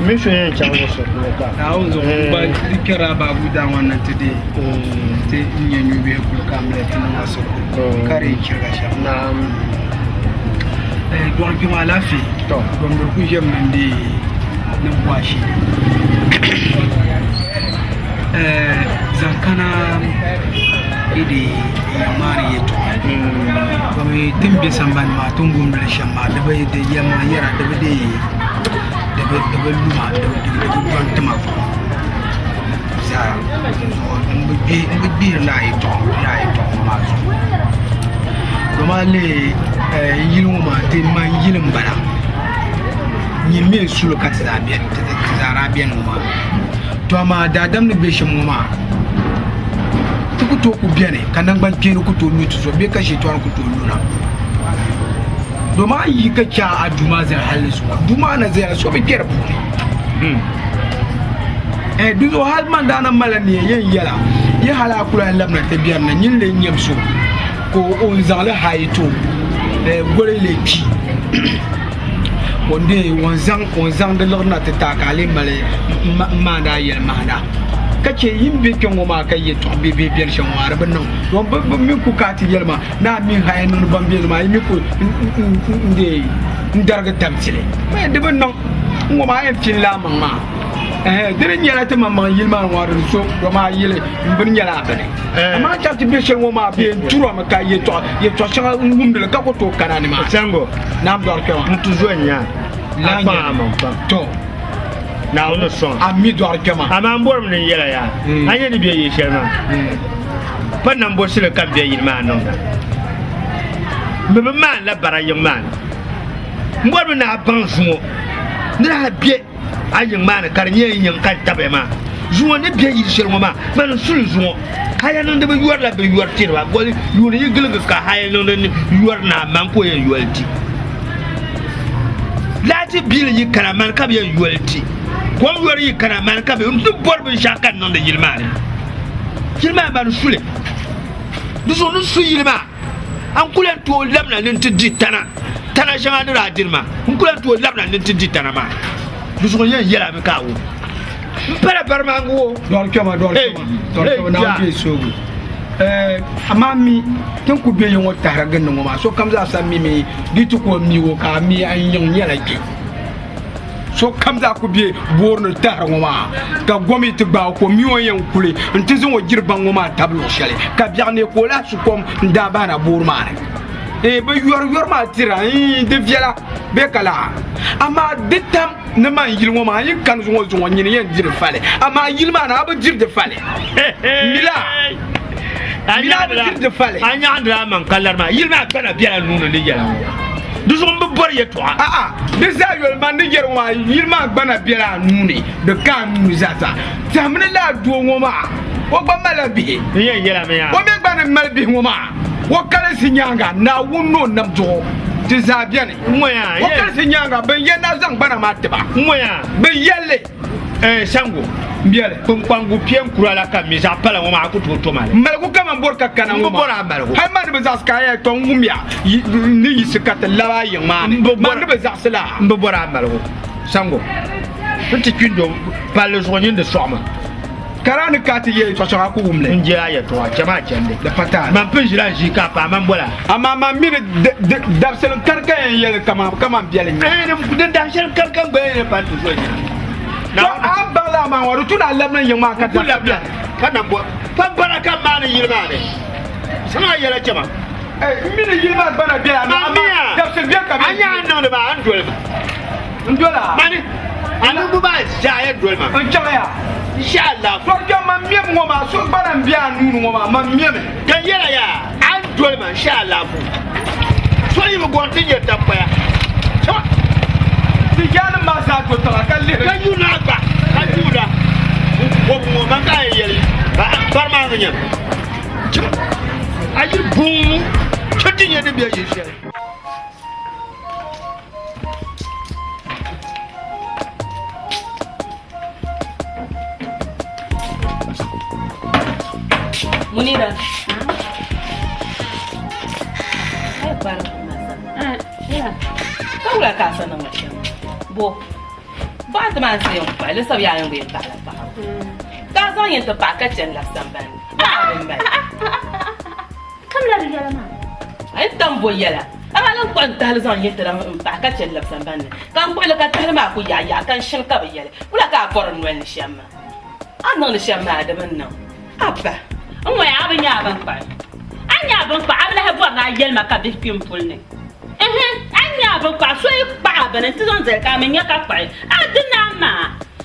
Mission yin chango so da auzo ba dikira ba guda wannan tide te inye nyube ku kamle tin waso kare kira sha na don ki ma lafi to don ku jem nan di na washi zankana idi yamari yeto kami timbe samban ma tungum de shamma de bay de yama yara de de luma de don tama za mbi la ito ma so doma le yiluma te man yilim bala ni me sulu katza bien tazara bien ma to ma dadam ne be shimuma tukuto ku biane kanan ban kenu ku to mitu so be kashe to ku to luna doma yi ka kya aduma zai halisu duma na zai so be kera bu duzo hal man dana malani yen yala ye hala kula lamna te biar na nyin le nyem so ko on zala haito gore le pi onde on zang de lorna te takale male manda yel manda kace yimbe ke ngoma kay to be bier shan war ban non don min ku kati yelma na min hayen non ban biel ma yimi ko inde ndarga tamsile mais de ban non ngoma en tin la mama dere nyala te mama yilma war so do ma yele mbin nyala bane ama ta ti be shan ngoma be turo ma kay to shan ngumde ka ko to kanani ma sango nam dor ke mutu zonya la nyama to na ono son ami do arkema ama mbor mun yela ya anya ni biye yeshema pan nan bor sile kan biye yilma non me man la bara yman mbor mun na ban zuo na biye ayin man kar nye yin kan tabe ma zuo ne biye yishel ma man sul zuo haya non de yuar la be yuar tirwa gol yuri yigel ka haya non de yuar na man ko yen yualti lati bil yi kana man ka biye yualti ko wori kana man ka be ndu borbe shakan non de yilmane yilma ban sule du so nu su yilma an kulen to lamna nin tiddi tana shanga dira dirma an kulen to lamna nin tiddi tana ma du so yen yela me kawo para barma ngo don kema na ke sogu amami tan ku be yon wata ragan no ma so kam za sa mi ditu ko mi wo ka mi an yon yela ke so kam za ku biye borno tar ngoma ka gomi ti ba ko mi won yan kule ntizo wo jirban ngoma tablo shale ka biarne ko la su kom ndaba na bormane be yor ma tira de fiala be kala ama ditam ne man yil ngoma yin kan zo nyin yen jir fale ama yil ma na ba jir de fale mila jir de fale anya andra man kallar ma yil ma kana biala nunu le yala du so mbe bor yeto de za yol man de yer wa yilma gbana biela nuni de kan nu zata tamne la do ngoma wo gba mala bi ye yela me ya wo me gbana mal bi ngoma wo kala sinyanga na wunno nam jo de za biane moya wo kala sinyanga ben ye na zang bana matba moya ben yelle sango biale pon kwangu piem kurala ka mi za pala ngoma ku to male mal ku kama bor ka kana ngoma bor amal hay man be za ska ya to ngumya ni yisikata lawa yima man be za sala mbe bor amal ko sango petit kindo pale joigné de somme karani kati ye to so ku umle nje aya to jama jende da pata man pe jira jika pa man bola ama ma mi de dabsel karka ye kama biale ni de dabsel karka be ne pa to so na abala ma waru tuna lamna yima ka ta labla kana bo pa baraka ma ne yirma ne sama yela jama mine yirma bana biya ma dabsel biya ka anya no de ba ndola mani anu bu ba jaye dolma njaya inshallah ko jama miem ngoma so bana biya nunu ngoma ma miem kan yela ya an dolma inshallah fu so yi mo gonti je tapaya si jana ma sa to tara kalle kan yuna ba kan yuda ko mo man ka yeli ba farma nganya ayi bum choti ye de biya yeshe Munira. Kau lah kasa nak macam. Bo. Ba teman saya yang pai, lesau yang boleh tak lah. Kasa yang terpakai jen lah sampai. Ba benar. Kamu lari jalan mana? Ay tambo yala. Alang kwanta lesau yang terpakai jen lah sampai. Kamu boleh kata lemah aku ya kan shen kau yala. Pula kau koran wen siapa? Anak siapa ada mana? Apa? An waya abin ya ban kwa. An ya ban kwa abin ha bwa na yel maka bi pim pulne. An ya ban kwa so yi pa ban ti zon zai ka men ya ka kwa. Adina ma.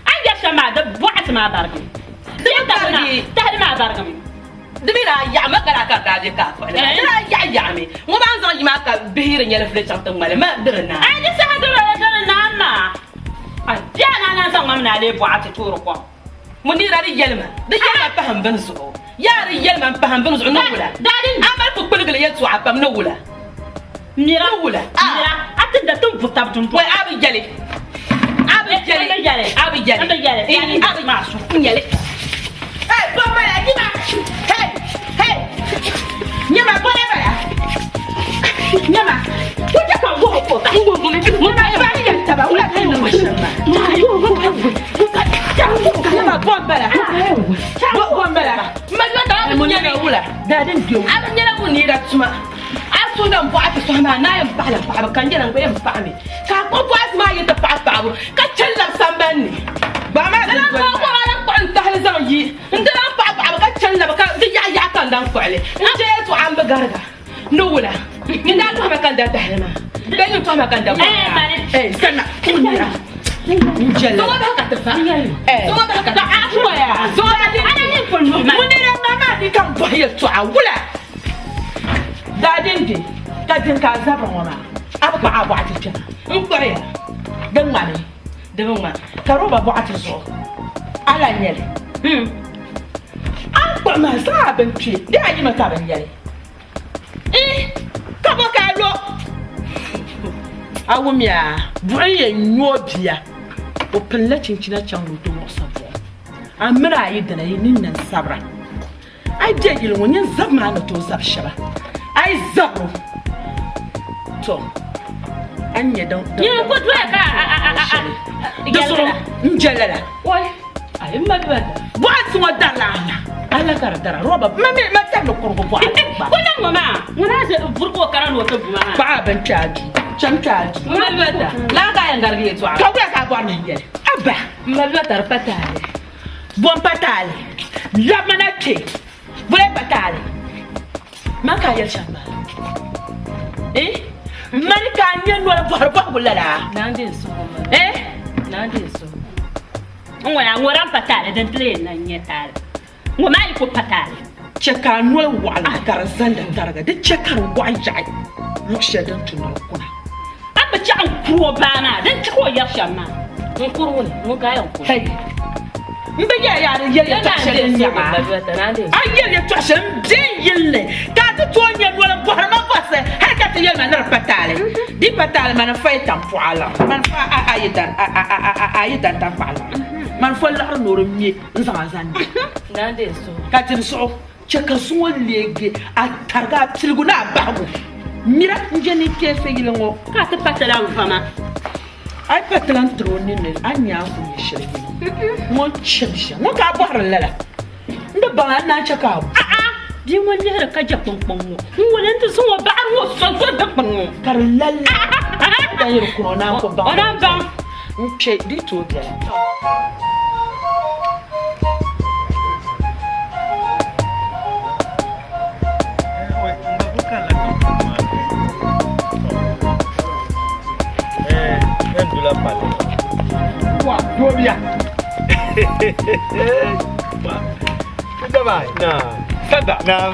An ya shama da bwa ta ma bargi. Ta ma bargi. Dibira ya makara ka gaje ka kwa. Ya me. Mo ban zon yi maka bihir nyele fle chanta male ma dirna. An ji sa dirna ma. Ya na san mam na le bwa ta turu ko. Munira ri yelma. Da yelma faham ban su. Ya ri yelma faham ban su no wala. Dadin amal fu kulgule yetu apam no wala. Mira wala. Mira atinda tum futab tum. Wai abi jale. Abi jale. Abi jale. Abi masu nyele. Hey, bomba la kima. Hey. Nyama bole bala. Nyama. Kuja kwa ngo ko. Ngo na ba ya taba wala kana mashamba. Nyama bomba la. Bomba la. Magna da munyana wala. Dadin dio. Abi nyela ko ni da tuma. Aso na mbo ati so na na yam bala ba kan jela ngo yam fami. Ka ko bo asma yita pa pa ka challa sambanni. Ba ma da ko ko ala ko anta zaman yi. Ndana pa ka challa ba ka ya kan dan kwale. Nje to am ba garga. No wala. Ina to ma kan da dahlama. Dan to ma kan da. Sana. Kunyira. Njela. So ba ka tafa. So ba ka ta afwa ya. So ba ni ana ni ko no. Munira mama di kan bo ya to awula. Dadin di kadin ka zaba wama abba abu aticha nkore dan mane dan ma karo ba bu atiso ala nyele an ko ma sa ban ci da yi maka ban nyele ka bo ka lo awumia bu ye nyobia o pella cincina can do mo sabo amira yi da yi ninnan sabra ai je gilin wani zabma na to zab shaba ai zabo to anya don yin ko to ka da suru njelala wai ai ma ba wa su wadala ala kar dara roba mame mata no kurgo bo ko nan mama muna se furko karan wato buma ba ban caji can caji ma ba la ka yan gargi to ka ga ka gwan ne abba ma ba tar patale bon patale lamanate vole patale maka yel shamba man ka nyen wala barba bulala nande so nande so ngwana ngora patale dan tle na nyetale ngoma iko patale cheka no wala kar zanda darga de cheka gwanja lukshe dan tuno kuna abba ci an kuro bana dan ci ko yar shamma nkuru ne ngo ga yan ko hey mbe ya yele tashe nyama ay yele tashe bien yele ka ta to nya wala barma fase hay ka ta yele na patale di patale man fa tampo ala man fa ayidan tampo ala man fa la no mi nzama zandi nande so ka tin so cheka so lege a targa tilguna babu mira njeni ke fe yilengo ka ta patale an fama ay patlan troni ne anya ku ni shirki mo chemsha mo ka bar lala ndo banga na chaka di mo ne ka ja pon mo wonen to so ba mo so to da pon kar lala da yir corona ko ba ona ba nche di to dia Wah, dua biar. Kita baik. Nah, sada. Nah,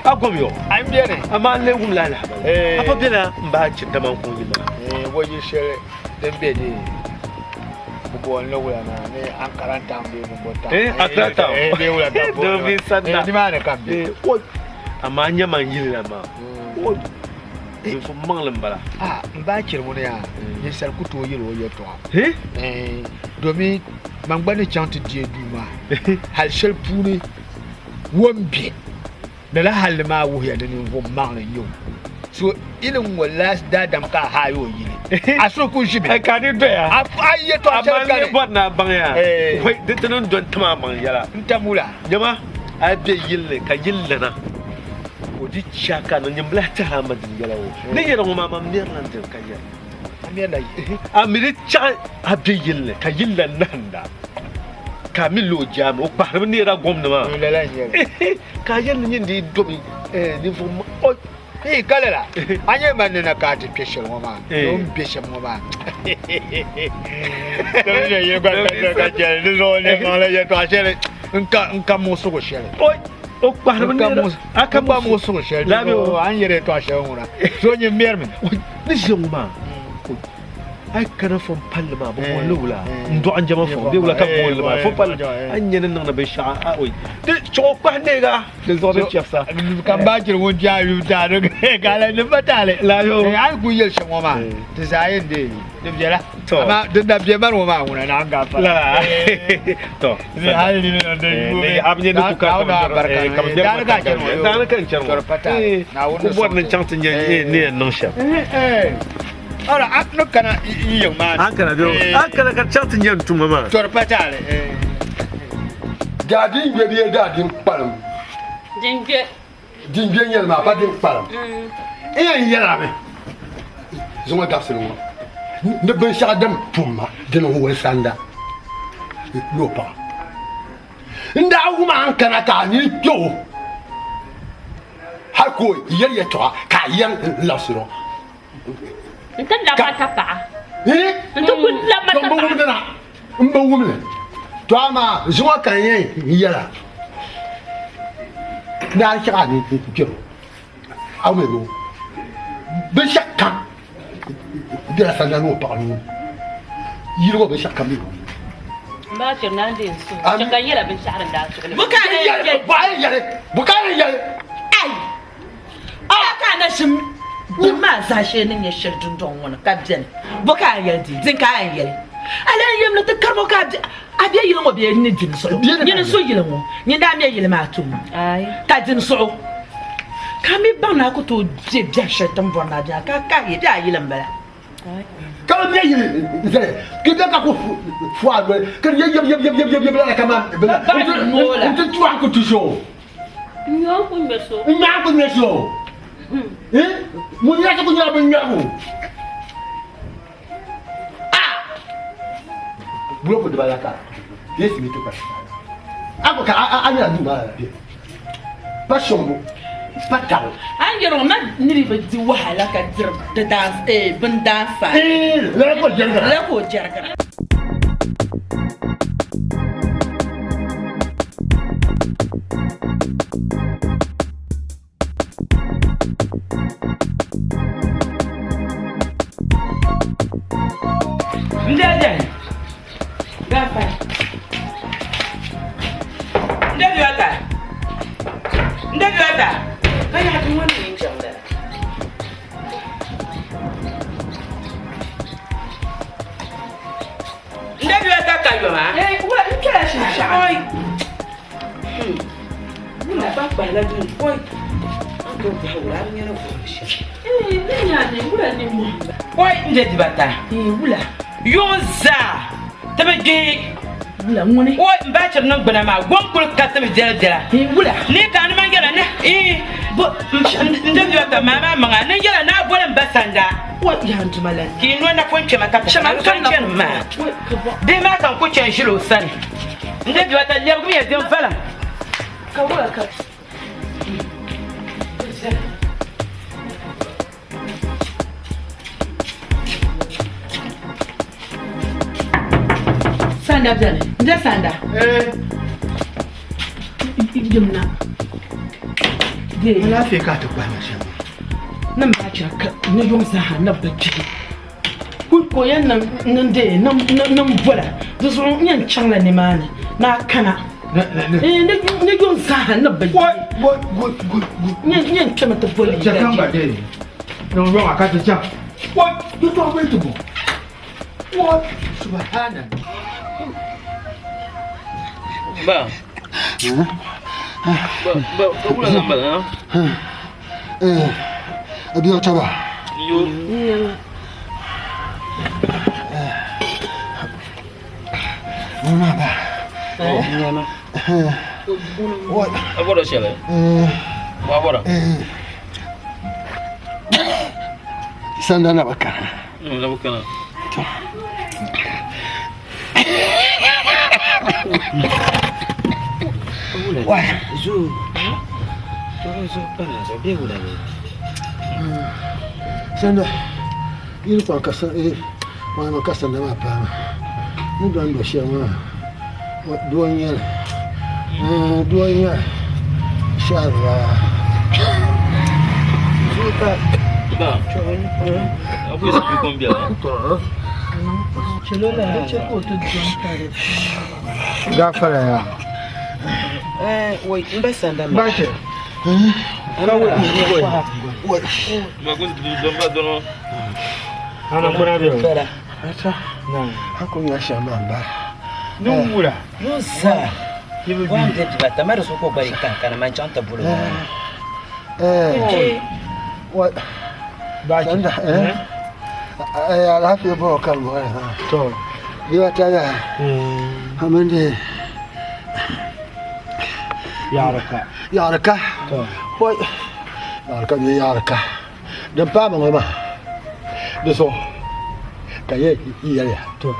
aku mio. I'm bien. Aman le umlala. Apa bila mbah cinta mangku ni mana? Wajib share dembe ni. Buku anda wala na. Ni angkaran tambi membuat. Angkaran tam. Dia wala tam. Dobi sada. Di mana kambi? Amannya manggil nama. Il faut manger l'emballage. Ah, mbah cerita ya. Ni sel kutu yelo yeto. Domi mangbani chante die duma. Hal shel puni wombi. Da la hal ma wo ya da ni vo mang yo. So ilin walas da dam ka hayo yini. Aso ku shibe. Ka ni do ya. Ai yeto ka ni bot na bang ya. Wai ditanon don tama bang yala. Ntamula. Jama abe yille ka yille na. Odi chaka no nyambla ta amadin yalawo ne yero mama mirlan tin kanya amela amiri cha abe yille ka yille nanda Camilo jam o pa ni ra gom na ma le la nyele ka yen ni ndi domi ni fu o kalela anye man na ka ti pese mo ma o pese mo ma to ye ga je ni lo le ma le ye to asele nka mo so ko shele o pa ni aka ba mo so ko shele o anyere to asele ngura so nye merme ni joma ay kana fo palma bo mo lula ndo anjama fo be wala ka mo lula fo pal anya nan na be sha oy de cho pa ne ga de zo de chef sa kan ba jir won ja yu da do ga la ne batale la yo ay ku yel shamo ma de zayen de bjela ama de da bje bar mo ma wona na ga fa la to ni hal ni na de ni abne de ku ka na barka kam de ka da na kan charmo na wona ko bon chance ne ne non chef ora akno kana iyo man akana do akana ka chance nyen tuma ma tor patale Dadin bebe dadin palam. Jinje. Dinje nyel ma ba din palam. Yela me. Zuma gafsel mo. Ne ben shadam pumma de no wo sanda. Yo pa. Nda wu ma kana ka ni jo. Ha ko yer ye to ka yen lasiro. Ntan la mata pa. Ntan kun la mata pa. Mbo wumna. Mbo wumna. To ama zuma kan yen yela. Na shaka ni jo. Awe no. Be shaka. De la sanda no parlo. Yiro be shaka mi. Ba ce nan din su. Shaka yela bin shaharan da su. Buka ne yele. Ba yele. Buka ne yele. Ai. Aka na shim. Ni ma za she ne ya shirdun don wani kabjen. Buka yele din ka yele. Ala yem na ta karbo ka abia yele mo be ni din so. Ni so yele mo. Ni da me yele ma tum. Ai. Ta din so. Kami bana ko to je bia shetan bona ja ka ye da yele mbala. Quand bien il que d'accord pour foi que il la kama on te tu encore toujours Nyo ku meso. nya ko meso mo nya ko nya ba nya ko bulo ko de balaka yes mi to pas ako ka anya du ma pas chombo pas taw An yɛrɛ ma niri bɛ di wahala ka diri bin dan fa. la ko jargara. La ko jargara. Ndaje. Gafa. Ndaje ata. Ndaje ata. Kaya tu wani yin jamda. Ndaje ata kayo ma. Wa nkira shi sha. Oi. Muna ba ba la dun. Oi. Anto ba wala ni na ko shi. Ni ya ne wula ni mu. Oi ndaje bata. Wula. Yoza. Tabe Wula ngone. Oi mbachir nan gbana ma gonkul ka tabe jela. Wula. Ni ka ni mangela ne. Ndaje ata mama manga ne jela na bolan basanda. Wa ya ntumala. Ki no na fonche makata. Shama kan ma. De ma kan ku chen shiro sani. Ndaje ata lem ku ya dem fala. Ka wula ka. Sanda bjale. Nda sanda. Jimna. Ala fe ka ta kwana shan. Nan ba kira ka ne yom sa na bacci. Ko yan nan de nan bola. Da so yan changla ne mane. Na kana. Ne yom sa na bacci. Yan kema ta bola. Jakan ba dai. Don ruwa ka ta ja. What? You don't wait to go. What? Subhanallah. Ba. Ba wala ngamba na. Abi otaba. Yo. Mama ba. Nyama. What? Agora shele. Agora. Sanda na bakana. Na bukana. Wah, Zu. Zo para zo be wala ne. Sanda il kwa kasa ma kasa na mapa. Mu don do she ma. Duanya. Duanya. Sharra. Ba. Abu sa bi combien? Chelola, cheko to jontare. Gafara ya. Wai mbasanda ma. Bache. Ba ko do ba dono. Ana mura be. Ata. Na. Hako ya shamba mba. Nungura. Nossa. Wande tibata mara soko bari kankana manchanta bulu. What? Sanda lafiya ba kan ba to biya ta ya amande yaraka to wai yaraka dan ba mun ma da so kaye iya to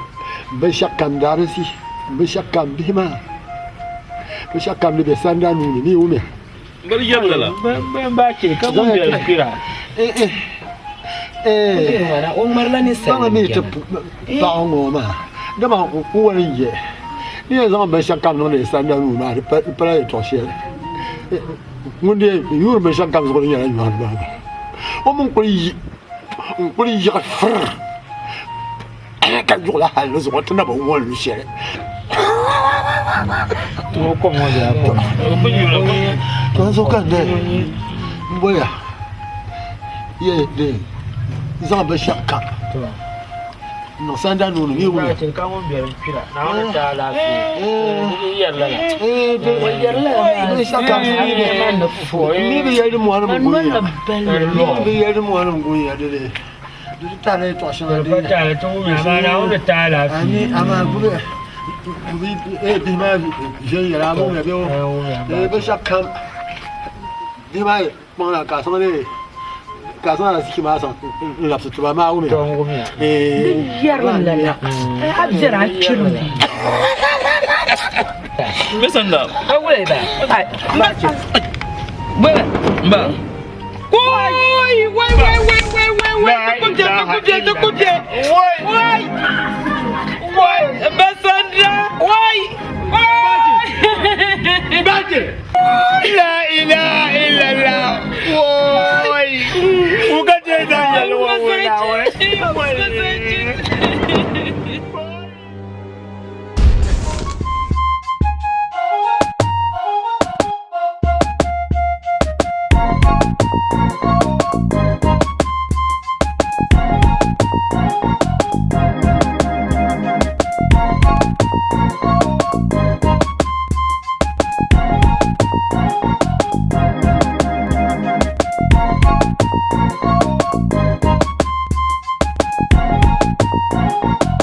bai shakkan darasi bai shakkan bima bai shakkan da sanda ni ume Bari yalla. Ba ce ka mun da kira. Mana Umar la ni sai. Ba mi ta ba ngo ma. Da ba ku wani ye. Ni zan ban shakka no ne san da mu ma da para to she. Mun de yur ban shakka zo ni ya ba ba. O mun kuri ya fr. Ka ju la hal zo ta na ba won lu she. To ko mo da ko. Ko yula ko. To so kan de. Boya. Ye de. Zan ban shakka. To. No san da no ni Ba wo. ce ka mun biyar kira. Na wani ta lafiya. Ni yalla. De ban shakka ni man na fo. ni bi yari mu wani mu Man na ni belle. bi yari mu wani mu ya de ta ne to shi Ba de ta to mu ma na wani ta lafiya. ani ama bube bi bi ma je yara mu ya biyo ba shakka di ma mo na ka so ne ka so na siki ma so la su tuba ma umi Yaran lala. Abjara chiru. Me sanda. Awule ba. Ai, mbache. Bwe. Ba. Wai. Basandra. Wai. La ilaha illallah. Woi. Bukan dia dah Thank you.